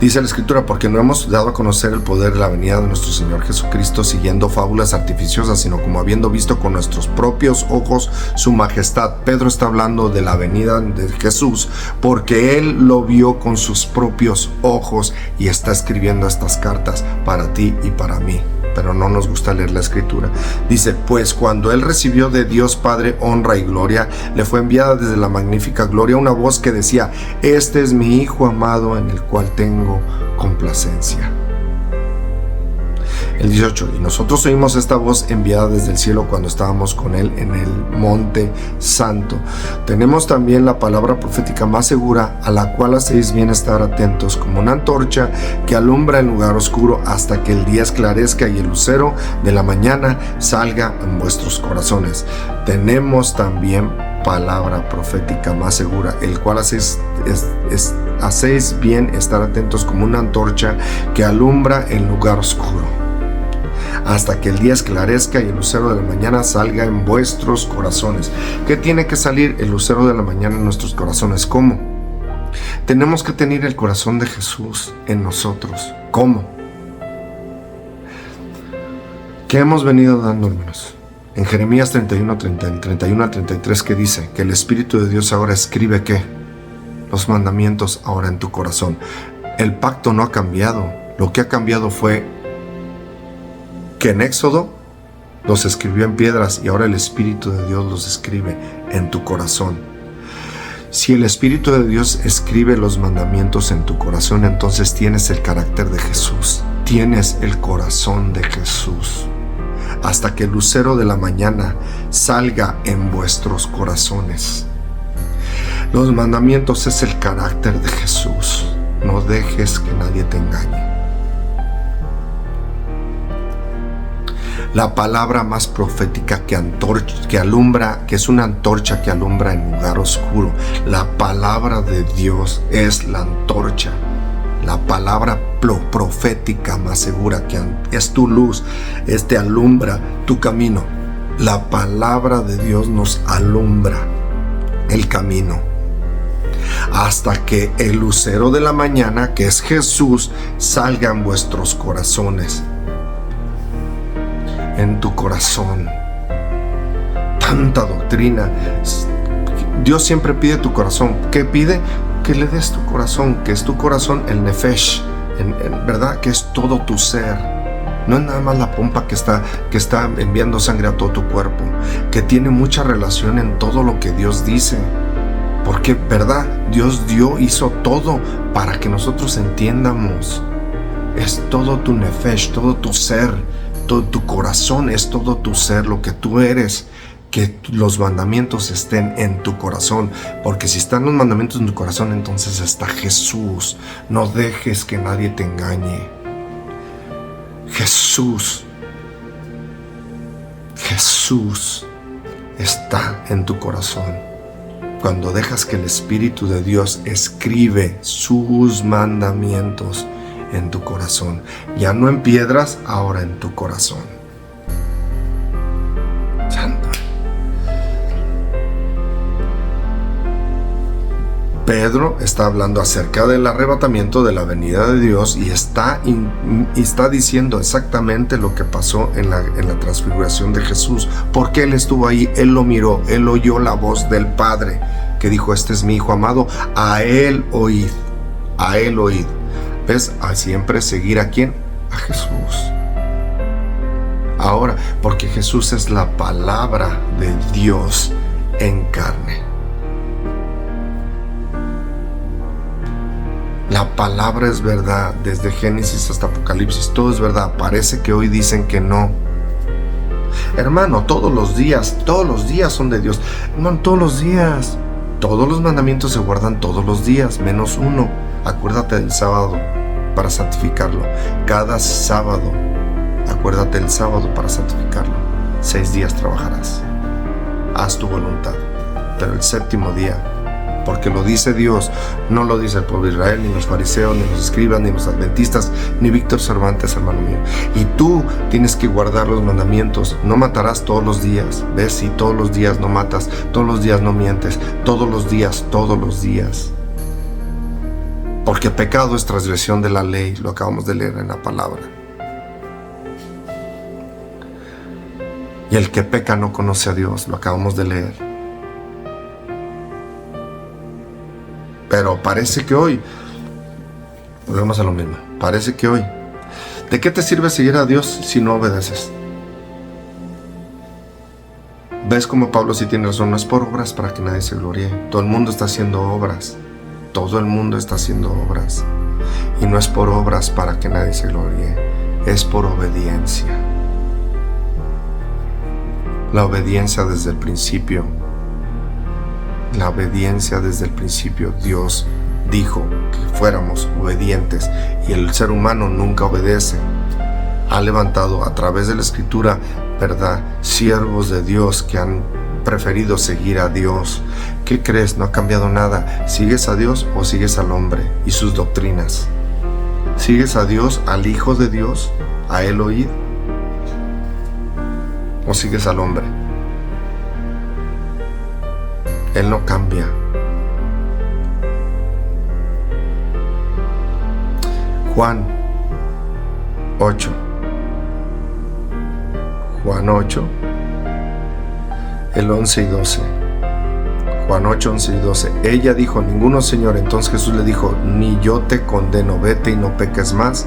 Dice la Escritura, porque no hemos dado a conocer el poder de la venida de nuestro Señor Jesucristo siguiendo fábulas artificiosas, sino como habiendo visto con nuestros propios ojos su majestad. Pedro está hablando de la venida de Jesús porque él lo vio con sus propios ojos y está escribiendo estas cartas para ti y para mí. Pero no nos gusta leer la Escritura. Dice, pues cuando él recibió de Dios Padre honra y gloria, le fue enviada desde la magnífica gloria una voz que decía, este es mi Hijo amado en el cual tengo complacencia. El 18, y nosotros oímos esta voz enviada desde el cielo cuando estábamos con él en el monte santo. Tenemos también la palabra profética más segura, a la cual hacéis bien estar atentos, como una antorcha que alumbra el lugar oscuro hasta que el día esclarezca y el lucero de la mañana salga en vuestros corazones. Tenemos también palabra profética más segura, el cual hacéis bien estar atentos como una antorcha que alumbra el lugar oscuro hasta que el día esclarezca y el lucero de la mañana salga en vuestros corazones. ¿Qué tiene que salir? El lucero de la mañana en nuestros corazones. ¿Cómo? Tenemos que tener el corazón de Jesús en nosotros. ¿Cómo? ¿Qué hemos venido dando, hermanos? En Jeremías 31 al 33, que dice que el Espíritu de Dios ahora escribe ¿qué? Los mandamientos ahora en tu corazón. El pacto no ha cambiado. Lo que ha cambiado fue que en Éxodo los escribió en piedras y ahora el Espíritu de Dios los escribe en tu corazón. Si el Espíritu de Dios escribe los mandamientos en tu corazón, entonces tienes el carácter de Jesús, tienes el corazón de Jesús. Hasta que el lucero de la mañana salga en vuestros corazones. Los mandamientos es el carácter de Jesús. No dejes que nadie te engañe. La palabra más profética que alumbra, que es una antorcha que alumbra en lugar oscuro. La palabra de Dios es la antorcha. La palabra profética más segura, que es tu luz, te alumbra tu camino. La palabra de Dios nos alumbra el camino. Hasta que el lucero de la mañana, que es Jesús, salga en vuestros corazones. En tu corazón. Tanta doctrina. Dios siempre pide tu corazón. ¿Qué pide? Que le des tu corazón, que es tu corazón el nefesh, ¿verdad? Que es todo tu ser. No es nada más la pompa que está enviando sangre a todo tu cuerpo, que tiene mucha relación en todo lo que Dios dice. Porque, ¿verdad? Dios hizo todo para que nosotros entiendamos. Es todo tu nefesh, todo tu ser, todo tu corazón, es todo tu ser, lo que tú eres. Que los mandamientos estén en tu corazón, porque si están los mandamientos en tu corazón, entonces está Jesús. No dejes que nadie te engañe. Jesús está en tu corazón. Cuando dejas que el Espíritu de Dios escribe sus mandamientos en tu corazón, ya no en piedras, ahora en tu corazón. Santo. Pedro está hablando acerca del arrebatamiento, de la venida de Dios, y está diciendo exactamente lo que pasó en la transfiguración de Jesús, porque Él estuvo ahí, Él lo miró, Él oyó la voz del Padre, que dijo: este es mi Hijo amado, a Él oíd, a Él oíd. ¿Ves? A siempre seguir ¿a quién? A Jesús. Ahora, porque Jesús es la palabra de Dios en carne. La palabra es verdad, desde Génesis hasta Apocalipsis, todo es verdad. Parece que hoy dicen que no. Hermano, todos los días son de Dios. Hermano, todos los días. Todos los mandamientos se guardan todos los días, menos uno. Acuérdate del sábado para santificarlo. Cada sábado, acuérdate del sábado para santificarlo. 6 días trabajarás. Haz tu voluntad. Pero el séptimo día, porque lo dice Dios, no lo dice el pueblo de Israel, ni los fariseos, ni los escribas, ni los adventistas, ni Víctor Cervantes, hermano mío. Y tú tienes que guardar los mandamientos. No matarás todos los días. ¿Ves? Si todos los días no matas, todos los días no mientes, todos los días. Porque pecado es transgresión de la ley, lo acabamos de leer en la palabra. Y el que peca no conoce a Dios, lo acabamos de leer. Pero parece que hoy, volvemos a lo mismo, parece que hoy, ¿de qué te sirve seguir a Dios si no obedeces? ¿Ves cómo Pablo sí tiene razón? No es por obras para que nadie se gloríe. Todo el mundo está haciendo obras. Todo el mundo está haciendo obras. Y no es por obras para que nadie se gloríe. Es por obediencia. La obediencia desde el principio. La obediencia desde el principio. Dios dijo que fuéramos obedientes y el ser humano nunca obedece. Ha levantado a través de la Escritura, ¿verdad?, siervos de Dios que han preferido seguir a Dios. ¿Qué crees? No ha cambiado nada. ¿Sigues a Dios o sigues al hombre y sus doctrinas? ¿Sigues a Dios, al Hijo de Dios, a Él oíd? ¿O sigues al hombre? Él no cambia. Juan 8, el 11 y 12. Juan 8, 11 y 12. Ella dijo: ninguno, Señor. Entonces Jesús le dijo: ni yo te condeno, vete y no peques más.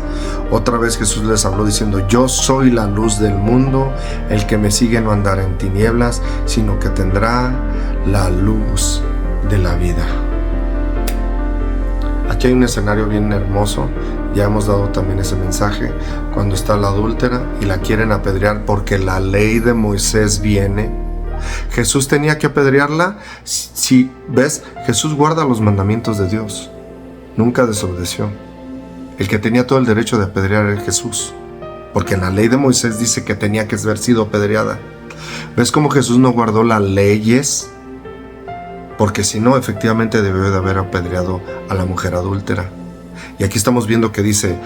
Otra vez Jesús les habló diciendo: yo soy la luz del mundo. El que me sigue no andará en tinieblas, sino que tendrá la luz de la vida. Aquí hay un escenario bien hermoso. Ya hemos dado también ese mensaje. Cuando está la adúltera y la quieren apedrear porque la ley de Moisés viene. Jesús tenía que apedrearla. Si ves, Jesús guarda los mandamientos de Dios. Nunca desobedeció. El que tenía todo el derecho de apedrear era Jesús, porque en la ley de Moisés dice que tenía que haber sido apedreada. ¿Ves cómo Jesús no guardó las leyes? Porque si no, efectivamente debió de haber apedreado a la mujer adúltera. Y aquí estamos viendo que dice: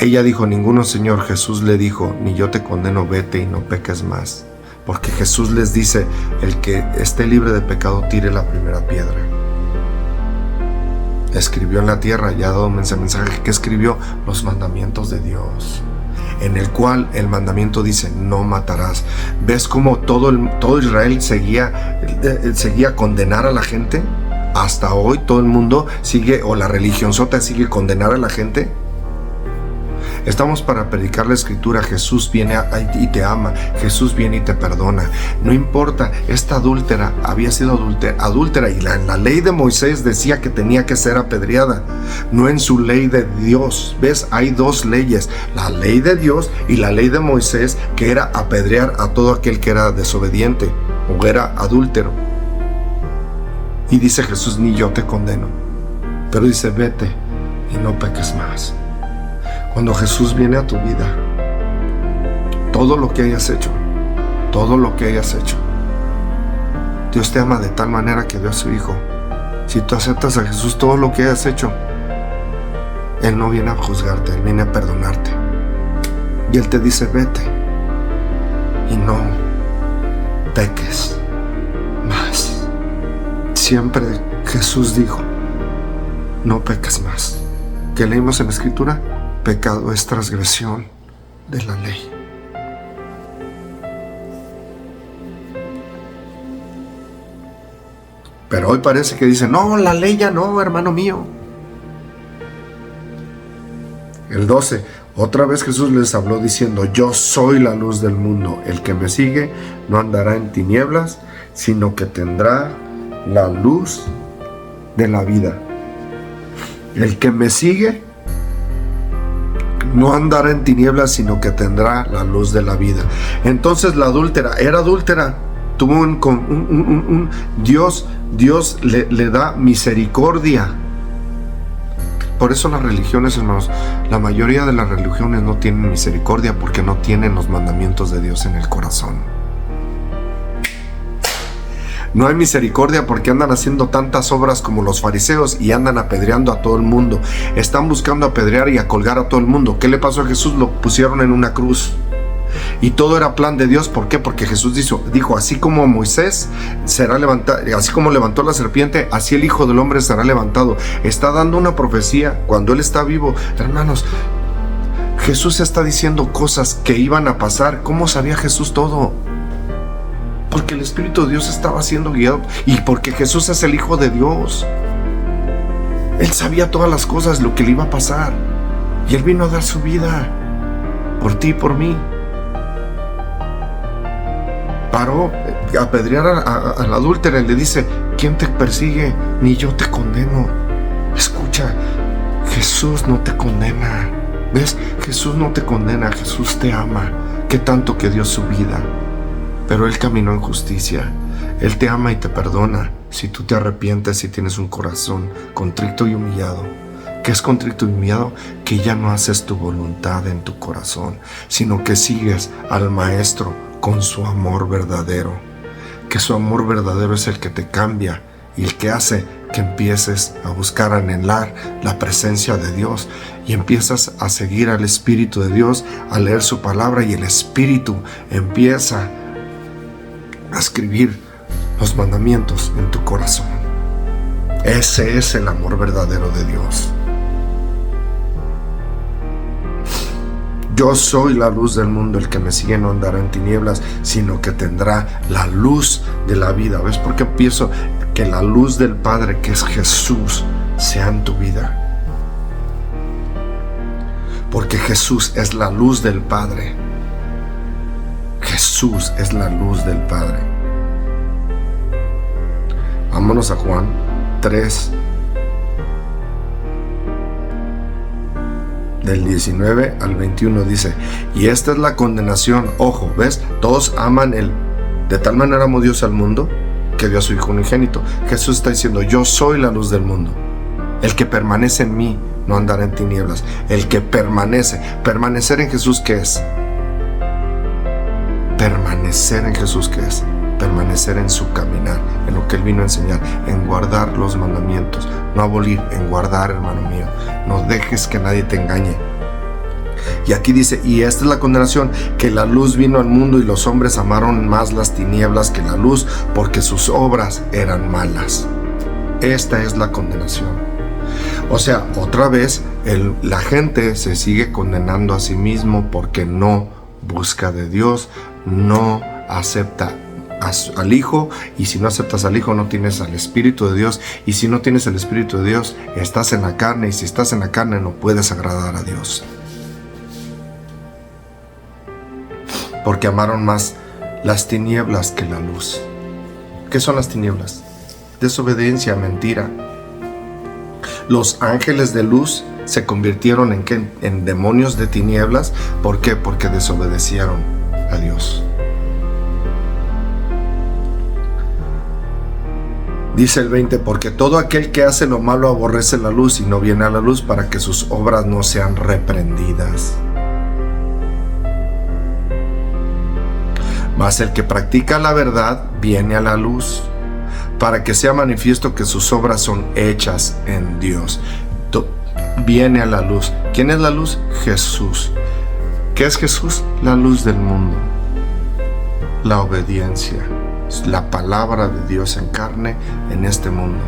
ella dijo: ninguno, Señor. Jesús le dijo: ni yo te condeno, vete y no peques más. Porque Jesús les dice: el que esté libre de pecado tire la primera piedra. Escribió en la tierra, ya ha dado ese mensaje. ¿Qué escribió? Los mandamientos de Dios, en el cual el mandamiento dice: no matarás. ¿Ves cómo todo Israel seguía a condenar a la gente? Hasta hoy todo el mundo sigue, o la religión sota sigue condenar a la gente. Estamos para predicar la escritura. Jesús viene y te ama. Jesús viene y te perdona. No importa, esta adúltera había sido adúltera y en la ley de Moisés decía que tenía que ser apedreada, no en su ley de Dios. ¿Ves? Hay dos leyes, la ley de Dios y la ley de Moisés, que era apedrear a todo aquel que era desobediente o era adúltero. Y dice Jesús, ni yo te condeno, pero dice, vete y no peques más. Cuando Jesús viene a tu vida, todo lo que hayas hecho, Dios te ama de tal manera que dio a su Hijo. Si tú aceptas a Jesús, todo lo que hayas hecho, Él no viene a juzgarte, Él viene a perdonarte. Y Él te dice, vete y no peques más. Siempre Jesús dijo, no peques más. ¿Qué leímos en la Escritura? Pecado es transgresión de la ley. Pero hoy parece que dicen, no, la ley ya no, hermano mío. El 12, otra vez Jesús les habló diciendo, yo soy la luz del mundo. El que me sigue no andará en tinieblas, sino que tendrá la luz de la vida. El que me sigue no andará en tinieblas, sino que tendrá la luz de la vida. Entonces la adúltera, era adúltera, tuvo Dios le da misericordia. Por eso las religiones, hermanos, la mayoría de las religiones no tienen misericordia, porque no tienen los mandamientos de Dios en el corazón. No hay misericordia porque andan haciendo tantas obras como los fariseos y andan apedreando a todo el mundo. Están buscando apedrear y a colgar a todo el mundo. ¿Qué le pasó a Jesús? Lo pusieron en una cruz. Y todo era plan de Dios. ¿Por qué? Porque Jesús dijo, así como Moisés será levantado, así como levantó la serpiente, así el Hijo del Hombre será levantado. Está dando una profecía cuando Él está vivo. Hermanos, Jesús está diciendo cosas que iban a pasar. ¿Cómo sabía Jesús todo? Porque el Espíritu de Dios estaba siendo guiado y porque Jesús es el Hijo de Dios. Él sabía todas las cosas, lo que le iba a pasar. Y Él vino a dar su vida por ti y por mí. Paró a apedrear a la adúltera y le dice, ¿quién te persigue? Ni yo te condeno. Escucha, Jesús no te condena. ¿Ves? Jesús no te condena, Jesús te ama. ¿Qué tanto que dio su vida? Pero Él caminó en justicia. Él te ama y te perdona si tú te arrepientes, si tienes un corazón contrito y humillado. ¿Qué es contrito y humillado? Que ya no haces tu voluntad en tu corazón, sino que sigues al Maestro con su amor verdadero. Que su amor verdadero es el que te cambia y el que hace que empieces a buscar, a anhelar la presencia de Dios y empiezas a seguir al Espíritu de Dios, a leer su palabra, y el Espíritu empieza a escribir los mandamientos en tu corazón. Ese es el amor verdadero de Dios. Yo soy la luz del mundo, el que me sigue no andará en tinieblas, sino que tendrá la luz de la vida. ¿Ves por qué pienso que la luz del Padre, que es Jesús, sea en tu vida? Porque Jesús es la luz del Padre. Jesús es la luz del Padre. Vámonos a Juan 3, del 19 al 21, dice, y esta es la condenación. Ojo, ¿ves? Todos aman de tal manera amó Dios al mundo que dio a su Hijo unigénito. Jesús está diciendo, yo soy la luz del mundo. El que permanece en mí no andará en tinieblas. El que permanecer en Jesús, ¿qué es? Permanecer en Jesús, ¿qué es? Permanecer en su caminar, en lo que Él vino a enseñar, en guardar los mandamientos, no abolir, en guardar, hermano mío. No dejes que nadie te engañe. Y aquí dice, y esta es la condenación, que la luz vino al mundo y los hombres amaron más las tinieblas que la luz, porque sus obras eran malas. Esta es la condenación. O sea, otra vez, la gente se sigue condenando a sí mismo porque no busca de Dios, no acepta al Hijo, y si no aceptas al Hijo no tienes al Espíritu de Dios, y si no tienes el Espíritu de Dios estás en la carne, y si estás en la carne no puedes agradar a Dios. porque amaron más las tinieblas que la luz. ¿Qué son las tinieblas? Desobediencia, mentira. Los ángeles de luz se convirtieron en demonios de tinieblas. ¿Por qué? Porque desobedecieron a Dios. Dice el 20, porque todo aquel que hace lo malo aborrece la luz y no viene a la luz para que sus obras no sean reprendidas. Mas el que practica la verdad viene a la luz, para que sea manifiesto que sus obras son hechas en Dios. Viene a la luz. ¿Quién es la luz? Jesús. ¿Qué es Jesús? La luz del mundo. La obediencia. La palabra de Dios en carne en este mundo.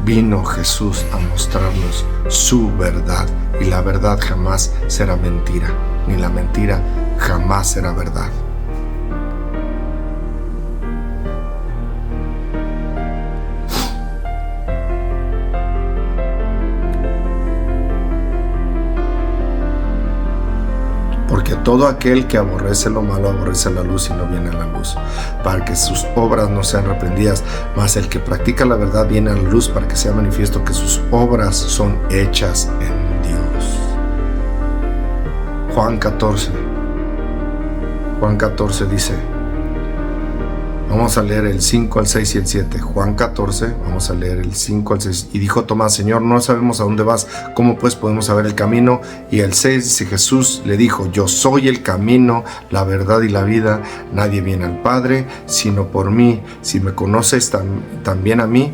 Vino Jesús a mostrarnos su verdad, y la verdad jamás será mentira, ni la mentira jamás será verdad. Porque todo aquel que aborrece lo malo aborrece la luz y no viene a la luz, para que sus obras no sean reprendidas. Mas el que practica la verdad viene a la luz, para que sea manifiesto que sus obras son hechas en Dios. Juan 14 dice, vamos a leer el 5 al 6 y el 7. Juan 14, vamos a leer el 5 al 6. Y dijo Tomás, Señor, no sabemos a dónde vas, ¿cómo pues podemos saber el camino? Y el 6 dice, Jesús le dijo, yo soy el camino, la verdad y la vida. Nadie viene al Padre sino por mí. Si me conocéis también a mí,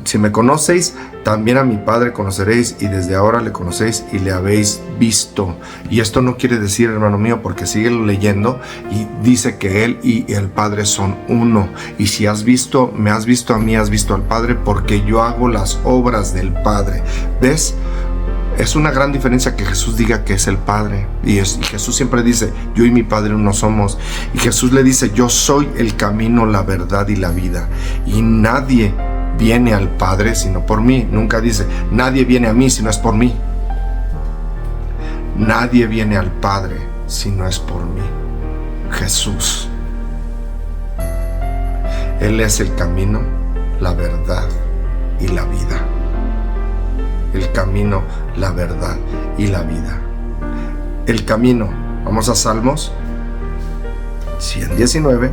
si me conocéis, también a mi Padre conoceréis, y desde ahora le conocéis y le habéis visto. Y esto no quiere decir, hermano mío, porque sigue leyendo y dice que Él y el Padre son uno. Y si has visto, me has visto a mí, has visto al Padre, porque yo hago las obras del Padre. ¿Ves? Es una gran diferencia que Jesús diga que es el Padre. Y Jesús siempre dice, yo y mi Padre uno somos. Y Jesús le dice, yo soy el camino, la verdad y la vida. Y nadie viene al Padre sino por mí. Nunca dice, nadie viene a mí si no es por mí. Nadie viene al Padre si no es por mí. Jesús. Él es el camino, la verdad y la vida. El camino, la verdad y la vida. El camino. Vamos a Salmos 119.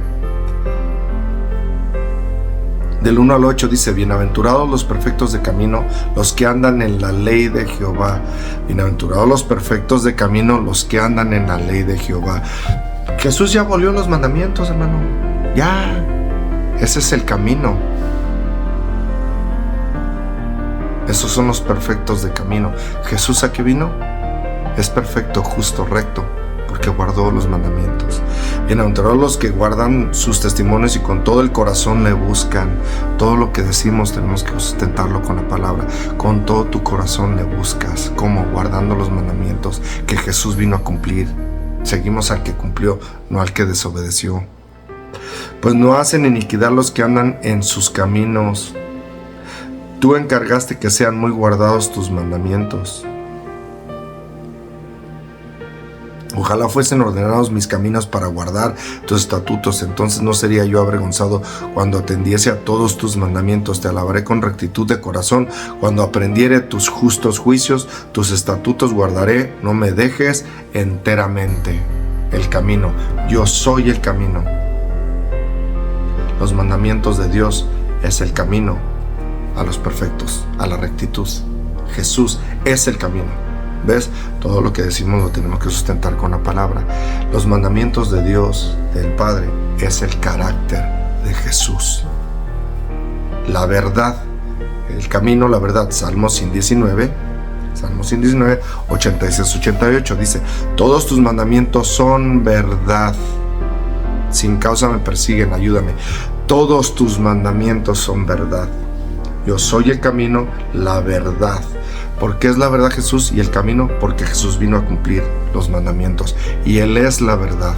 Del 1 al 8 dice, bienaventurados los perfectos de camino, los que andan en la ley de Jehová. Bienaventurados los perfectos de camino, los que andan en la ley de Jehová. Jesús ya abolió los mandamientos, hermano. Ya. Ese es el camino. Esos son los perfectos de camino. Jesús, ¿a qué vino? Es perfecto, justo, recto, porque guardó los mandamientos. Bienaventurados los que guardan sus testimonios y con todo el corazón le buscan. Todo lo que decimos tenemos que sustentarlo con la palabra. Con todo tu corazón le buscas. ¿Cómo? Guardando los mandamientos que Jesús vino a cumplir. Seguimos al que cumplió, no al que desobedeció. Pues no hacen iniquidad los que andan en sus caminos. Tú encargaste que sean muy guardados tus mandamientos. Ojalá fuesen ordenados mis caminos para guardar tus estatutos, entonces no sería yo avergonzado cuando atendiese a todos tus mandamientos. Te alabaré con rectitud de corazón, cuando aprendiere tus justos juicios, tus estatutos guardaré, no me dejes enteramente. El camino, yo soy el camino. Los mandamientos de Dios es el camino a los perfectos, a la rectitud. Jesús es el camino. ¿Ves? Todo lo que decimos lo tenemos que sustentar con la palabra. Los mandamientos de Dios, del Padre, es el carácter de Jesús. La verdad, el camino, la verdad. Salmo 119, 86-88 dice, todos tus mandamientos son verdad. Sin causa me persiguen, ayúdame. Todos tus mandamientos son verdad. Yo soy el camino, la verdad. ¿Por qué es la verdad Jesús y el camino? Porque Jesús vino a cumplir los mandamientos y Él es la verdad.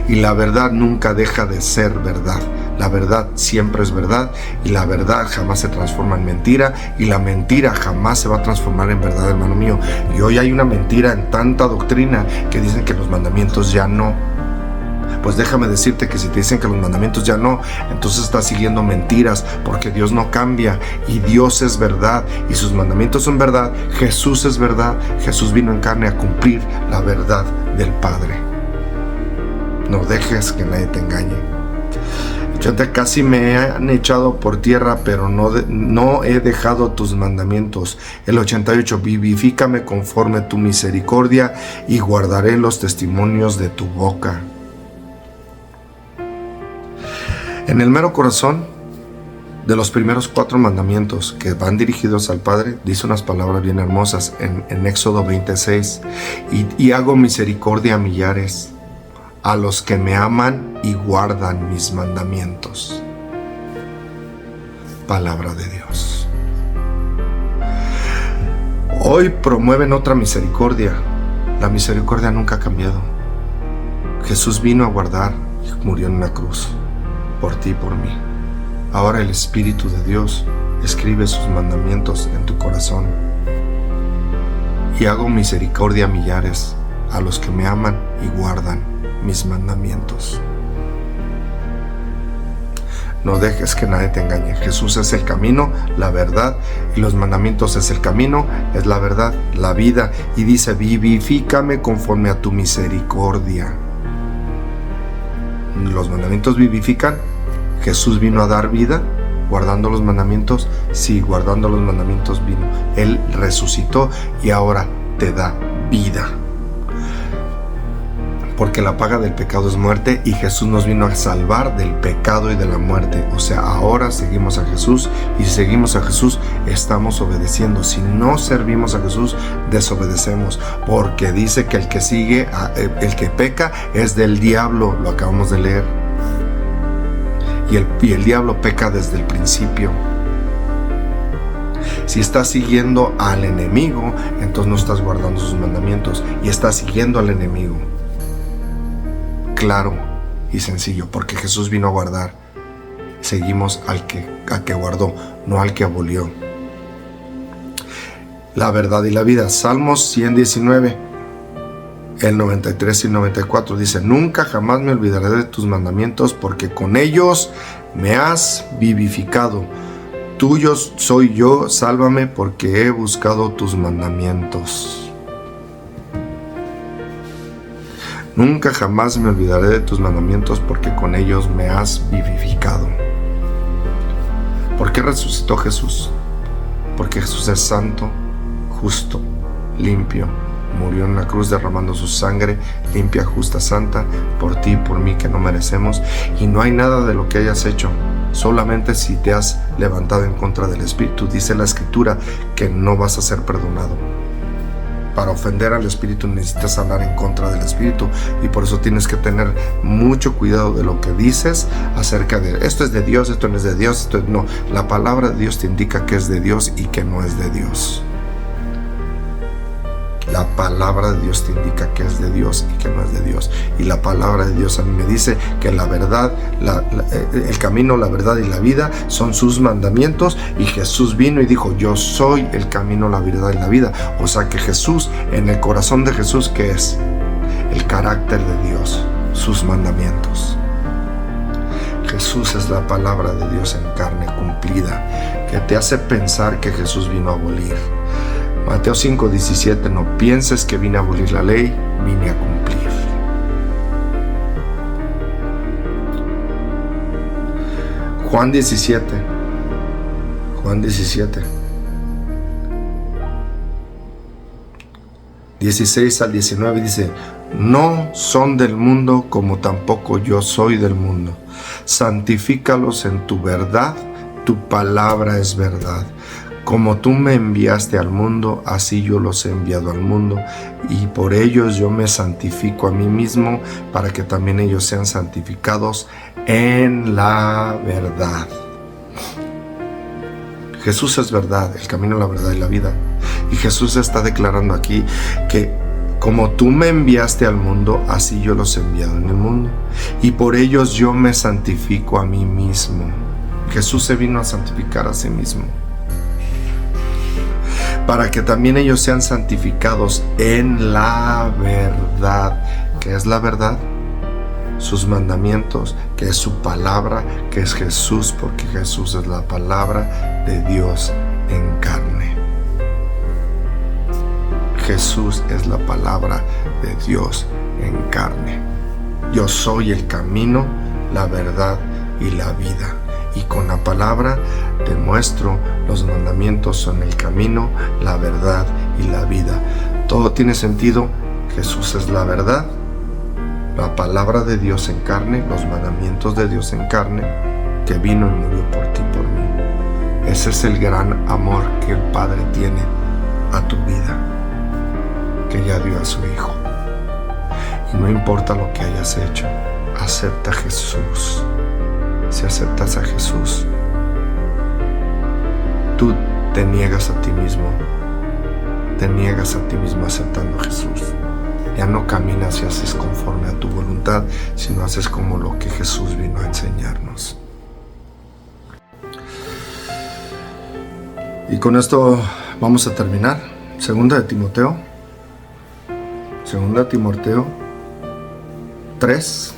y la verdad nunca deja de ser verdad. La verdad siempre es verdad y la verdad jamás se transforma en mentira y la mentira jamás se va a transformar en verdad, hermano mío. Y hoy hay una mentira en tanta doctrina que dicen que los mandamientos ya no. Pues déjame decirte que si te dicen que los mandamientos ya no, entonces estás siguiendo mentiras, porque Dios no cambia y Dios es verdad y sus mandamientos son verdad. Jesús es verdad. Jesús vino en carne a cumplir la verdad del Padre. No dejes que nadie te engañe. Casi me han echado por tierra, pero no he dejado tus mandamientos. El 88, vivifícame conforme tu misericordia y guardaré los testimonios de tu boca. En el mero corazón de los primeros 4 mandamientos que van dirigidos al Padre, dice unas palabras bien hermosas en Éxodo 26, y hago misericordia a millares, a los que me aman y guardan mis mandamientos. Palabra de Dios. Hoy promueven otra misericordia. La misericordia nunca ha cambiado. Jesús vino a guardar y murió en una cruz por ti y por mí. Ahora el Espíritu de Dios escribe sus mandamientos en tu corazón. Y hago misericordia a millares, a los que me aman y guardan mis mandamientos. No dejes que nadie te engañe. Jesús es el camino, la verdad, y los mandamientos es el camino, es la verdad, la vida. Y dice, vivifícame conforme a tu misericordia. Los mandamientos vivifican. Jesús vino a dar vida guardando los mandamientos. Sí, guardando los mandamientos vino. Él resucitó y ahora te da vida. Porque la paga del pecado es muerte y Jesús nos vino a salvar del pecado y de la muerte. O sea, ahora seguimos a Jesús y si seguimos a Jesús estamos obedeciendo. Si no servimos a Jesús, desobedecemos. Porque dice que el que sigue, el que peca es del diablo. Lo acabamos de leer. Y el diablo peca desde el principio. Si estás siguiendo al enemigo, entonces no estás guardando sus mandamientos y estás siguiendo al enemigo. Claro y sencillo, porque Jesús vino a guardar. Seguimos al que guardó, no al que abolió. La verdad y la vida. Salmos 119, el 93 y 94 dice, nunca jamás me olvidaré de tus mandamientos, porque con ellos me has vivificado. Tuyo soy yo, sálvame, porque he buscado tus mandamientos. Nunca jamás me olvidaré de tus mandamientos, porque con ellos me has vivificado. ¿Por qué resucitó Jesús? Porque Jesús es santo, justo, limpio. Murió en la cruz derramando su sangre, limpia, justa, santa, por ti y por mí que no merecemos. Y no hay nada de lo que hayas hecho. Solamente si te has levantado en contra del Espíritu. Dice la Escritura que no vas a ser perdonado. Para ofender al Espíritu necesitas hablar en contra del Espíritu y por eso tienes que tener mucho cuidado de lo que dices acerca de esto es de Dios, esto no es de Dios, esto no. La palabra de Dios te indica que es de Dios y que no es de Dios. La palabra de Dios te indica que es de Dios y que no es de Dios. Y la palabra de Dios a mí me dice que la verdad, el camino, la verdad y la vida son sus mandamientos. Y Jesús vino y dijo, yo soy el camino, la verdad y la vida. O sea que Jesús, en el corazón de Jesús, ¿qué es? El carácter de Dios, sus mandamientos. Jesús es la palabra de Dios en carne cumplida, que te hace pensar que Jesús vino a abolir. Mateo 5:17, no pienses que vine a abolir la ley, vine a cumplir. Juan 17, 16 al 19 dice, no son del mundo como tampoco yo soy del mundo. Santifícalos en tu verdad, tu palabra es verdad. Como tú me enviaste al mundo, así yo los he enviado al mundo, y por ellos yo me santifico a mí mismo, para que también ellos sean santificados en la verdad. Jesús es verdad, el camino, la verdad y la vida. Y Jesús está declarando aquí que como tú me enviaste al mundo, así yo los he enviado en el mundo. y por ellos yo me santifico a mí mismo. Jesús se vino a santificar a sí mismo, para que también ellos sean santificados en la verdad. ¿Qué es la verdad? Sus mandamientos, que es su palabra, que es Jesús, porque Jesús es la palabra de Dios en carne. Jesús es la palabra de Dios en carne. Yo soy el camino, la verdad y la vida. Y con la palabra te muestro los mandamientos son el camino, la verdad y la vida. Todo tiene sentido. Jesús es la verdad, la palabra de Dios en carne, los mandamientos de Dios en carne, que vino y murió por ti y por mí. Ese es el gran amor que el Padre tiene a tu vida, que ya dio a su Hijo. Y no importa lo que hayas hecho, acepta a Jesús. Si aceptas a Jesús, tú te niegas a ti mismo. Te niegas a ti mismo aceptando a Jesús. Ya no caminas y haces conforme a tu voluntad, sino haces como lo que Jesús vino a enseñarnos. Y con esto vamos a terminar. Segunda de Timoteo 3.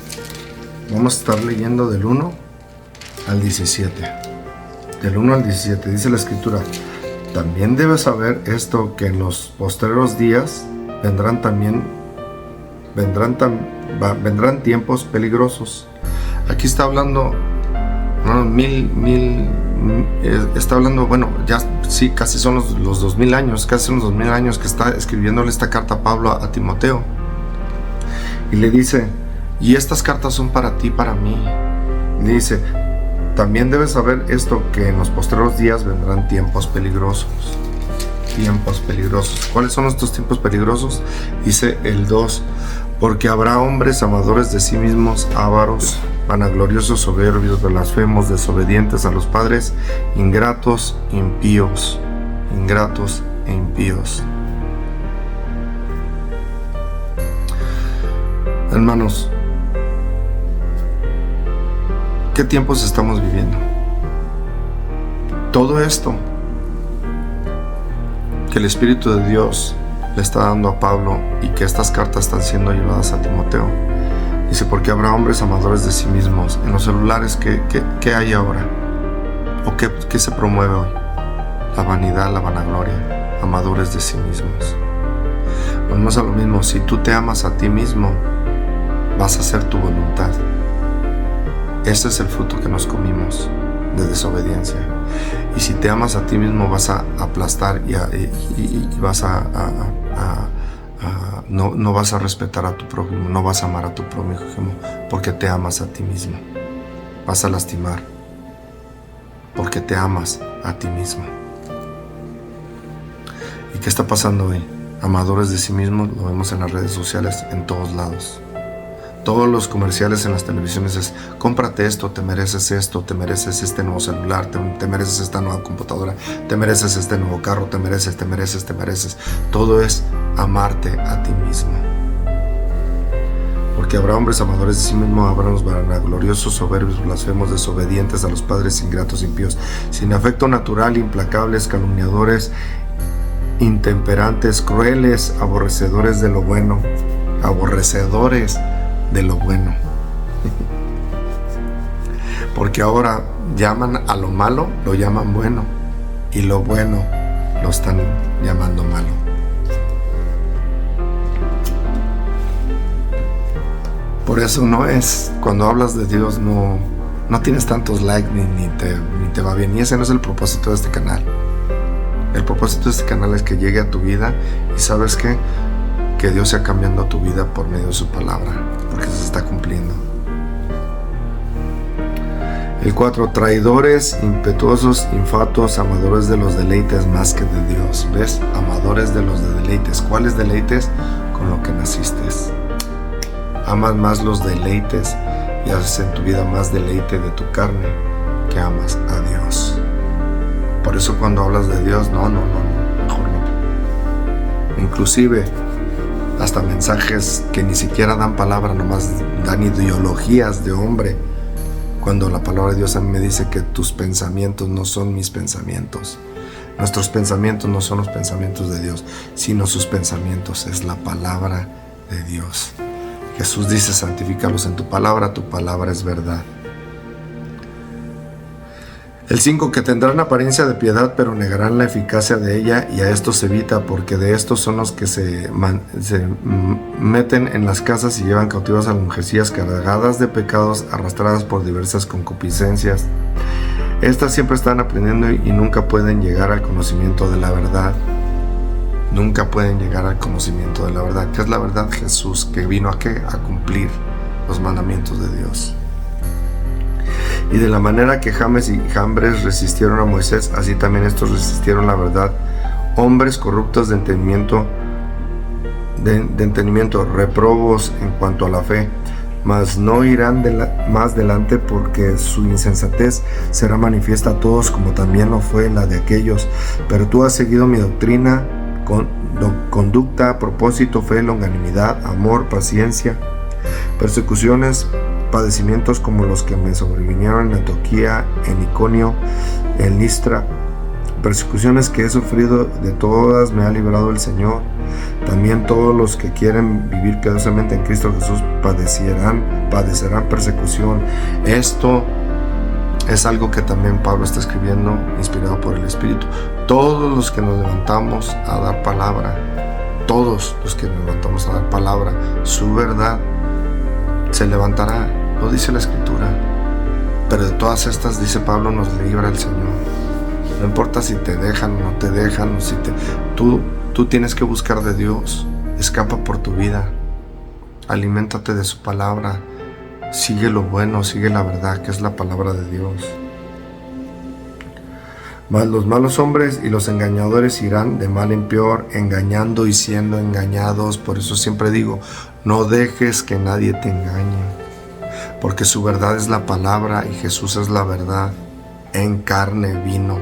Vamos a estar leyendo del 1 al 17. Del 1 al 17 dice la Escritura: también debes saber esto, que en los postreros días vendrán tiempos peligrosos. Aquí está hablando está hablando, bueno, ya sí, casi son los 2000 años, casi son los 2000 años que está escribiéndole esta carta a Pablo a Timoteo. Y le dice, y estas cartas son para ti, para mí. Y le dice, también debes saber esto, que en los postreros días vendrán tiempos peligrosos. Tiempos peligrosos. ¿Cuáles son estos tiempos peligrosos? Dice el 2, porque habrá hombres amadores de sí mismos, ávaros, vanagloriosos, soberbios, blasfemos, desobedientes a los padres, ingratos, impíos. Ingratos e impíos. Hermanos, ¿qué tiempos estamos viviendo? Todo esto que el Espíritu de Dios le está dando a Pablo y que estas cartas están siendo llevadas a Timoteo. Dice, porque habrá hombres amadores de sí mismos. En los celulares, ¿qué hay ahora? ¿O qué se promueve hoy? La vanidad, la vanagloria, amadores de sí mismos. Volvemos a lo mismo, si tú te amas a ti mismo, vas a hacer tu voluntad. Este es el fruto que nos comimos de desobediencia. Y si te amas a ti mismo, vas a aplastar y vas no vas a respetar a tu prójimo, no vas a amar a tu prójimo, porque te amas a ti mismo. Vas a lastimar, porque te amas a ti mismo. ¿Y qué está pasando hoy? Amadores de sí mismos, lo vemos en las redes sociales, en todos lados. Todos los comerciales en las televisiones es, cómprate esto, te mereces este nuevo celular, te mereces esta nueva computadora, te mereces este nuevo carro, te mereces. Todo es amarte a ti mismo. Porque habrá hombres amadores de sí mismos, habrá los vanagloriosos, soberbios, blasfemos, desobedientes a los padres, ingratos, impíos, sin afecto natural, implacables, calumniadores, intemperantes, crueles, aborrecedores de lo bueno. Porque ahora llaman a lo malo, lo llaman bueno, y lo bueno lo están llamando malo. Por eso cuando hablas de Dios no tienes tantos likes ni te va bien, y ese no es el propósito de este canal. El propósito de este canal es que llegue a tu vida y sabes que Dios sea cambiando tu vida por medio de su palabra, porque se está cumpliendo. El 4, traidores, impetuosos, infatuos, amadores de los deleites más que de Dios. ¿Ves? Amadores de los deleites. ¿Cuáles deleites? Con lo que naciste. Amas más los deleites y haces en tu vida más deleite de tu carne que amas a Dios. Por eso cuando hablas de Dios, no, mejor no. Inclusive hasta mensajes que ni siquiera dan palabra, nomás dan ideologías de hombre, cuando la palabra de Dios a mí me dice que tus pensamientos no son mis pensamientos. Nuestros pensamientos no son los pensamientos de Dios, sino sus pensamientos es la palabra de Dios. Jesús dice: santifícalos en tu palabra es verdad. El 5, que tendrán apariencia de piedad, pero negarán la eficacia de ella, y a estos se evita, porque de estos son los que se meten en las casas y llevan cautivas a las mujercillas cargadas de pecados, arrastradas por diversas concupiscencias. Estas siempre están aprendiendo y nunca pueden llegar al conocimiento de la verdad. Nunca pueden llegar al conocimiento de la verdad. ¿Qué es la verdad? Jesús, que vino a cumplir los mandamientos de Dios. Y de la manera que James y Jambres resistieron a Moisés, así también estos resistieron la verdad. Hombres corruptos de entendimiento, reprobos en cuanto a la fe, mas no irán más delante, porque su insensatez será manifiesta a todos, como también lo fue la de aquellos. Pero tú has seguido mi doctrina, conducta, propósito, fe, longanimidad, amor, paciencia, persecuciones, padecimientos como los que me sobrevinieron en Antioquía, en Iconio, en Listra, persecuciones que he sufrido, de todas me ha librado el Señor. También todos los que quieren vivir piadosamente en Cristo Jesús padecerán persecución. Esto es algo que también Pablo está escribiendo, inspirado por el Espíritu. Todos los que nos levantamos a dar palabra, su verdad se levantará, lo dice la Escritura. Pero de todas estas, dice Pablo, nos libra el Señor. No importa si te dejan o no te dejan, tú tienes que buscar de Dios. Escapa por tu vida, aliméntate de su palabra, sigue lo bueno, sigue la verdad, que es la palabra de Dios. Mas los malos hombres y los engañadores irán de mal en peor, engañando y siendo engañados. Por eso siempre digo, no dejes que nadie te engañe, porque su verdad es la palabra y Jesús es la verdad. En carne vino.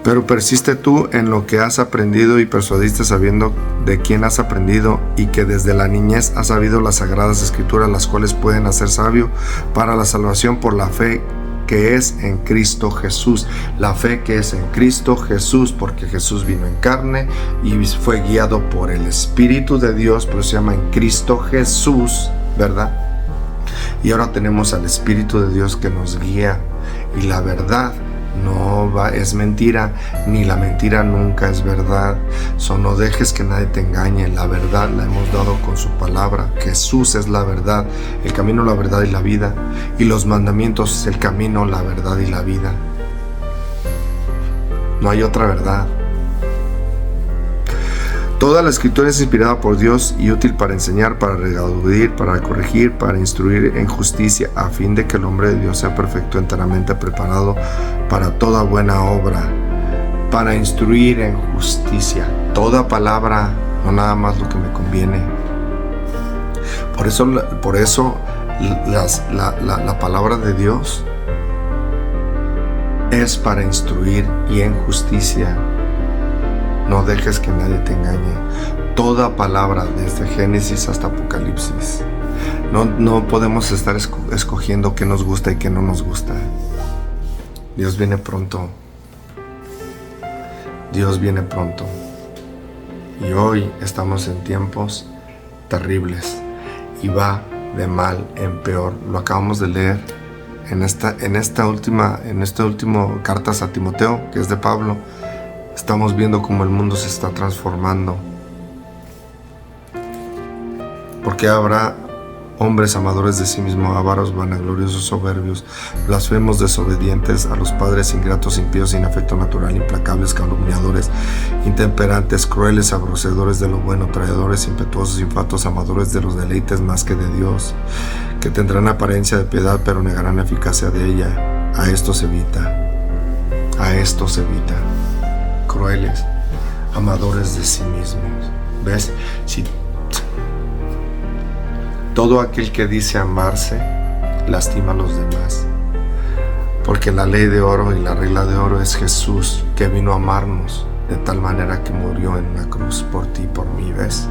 Pero persiste tú en lo que has aprendido y persuadiste, sabiendo de quién has aprendido, y que desde la niñez has sabido las sagradas escrituras, las cuales pueden hacer sabio para la salvación por la fe que es en Cristo Jesús. La fe que es en Cristo Jesús, porque Jesús vino en carne y fue guiado por el Espíritu de Dios, pero se llama en Cristo Jesús, ¿verdad? Y ahora tenemos al Espíritu de Dios que nos guía, y la verdad es mentira, ni la mentira nunca es verdad. No dejes que nadie te engañe. La verdad la hemos dado con su palabra. Jesús es la verdad, el camino, la verdad y la vida, y los mandamientos es el camino, la verdad y la vida. No hay otra verdad. Toda la Escritura es inspirada por Dios y útil para enseñar, para redarguir, para corregir, para instruir en justicia, a fin de que el hombre de Dios sea perfecto, enteramente preparado para toda buena obra. Para instruir en justicia. Toda palabra, no nada más lo que me conviene. Por eso la palabra de Dios es para instruir y en justicia. No dejes que nadie te engañe. Toda palabra, desde Génesis hasta Apocalipsis. No podemos estar escogiendo qué nos gusta y qué no nos gusta. Dios viene pronto. Dios viene pronto. Y hoy estamos en tiempos terribles. Y va de mal en peor. Lo acabamos de leer en esta última cartas a Timoteo, que es de Pablo. Estamos viendo cómo el mundo se está transformando. Porque habrá hombres amadores de sí mismos, avaros, vanagloriosos, soberbios, blasfemos, desobedientes a los padres, ingratos, impíos, sin afecto natural, implacables, calumniadores, intemperantes, crueles, aborrecedores de lo bueno, traidores, impetuosos, infatuos, amadores de los deleites más que de Dios, que tendrán apariencia de piedad, pero negarán la eficacia de ella. A esto se evita. Crueles, amadores de sí mismos. ¿Ves? Si todo aquel que dice amarse lastima a los demás, porque la ley de oro y la regla de oro es Jesús, que vino a amarnos de tal manera que murió en una cruz por ti y por mí, ¿ves?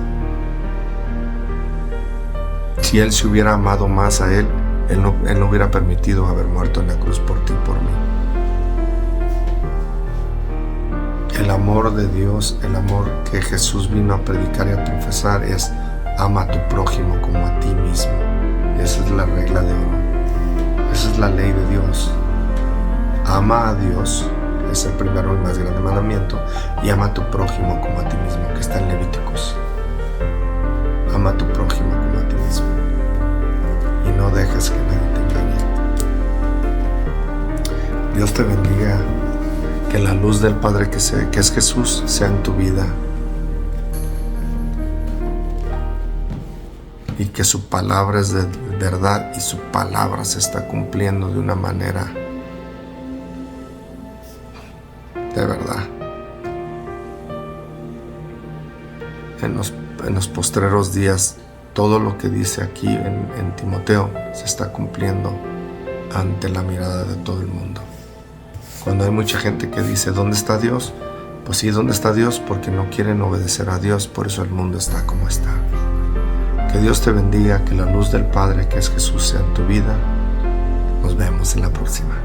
Si Él se hubiera amado más a Él, Él no hubiera permitido haber muerto en la cruz por ti y por mí. El amor de Dios, el amor que Jesús vino a predicar y a profesar es: ama a tu prójimo como a ti mismo. Esa es la regla de oro. Esa es la ley de Dios. Ama a Dios, es el primero y más grande mandamiento, y ama a tu prójimo como a ti mismo, que está en Levíticos. Ama a tu prójimo como a ti mismo. Y no dejes que nadie te engañe. Dios te bendiga. Que la luz del Padre que es Jesús sea en tu vida. Y que su palabra es de verdad y su palabra se está cumpliendo de una manera de verdad. En los postreros días, todo lo que dice aquí en Timoteo se está cumpliendo ante la mirada de todo el mundo. Cuando hay mucha gente que dice: ¿dónde está Dios? Pues sí, ¿dónde está Dios? Porque no quieren obedecer a Dios, por eso el mundo está como está. Que Dios te bendiga, que la luz del Padre que es Jesús sea en tu vida. Nos vemos en la próxima.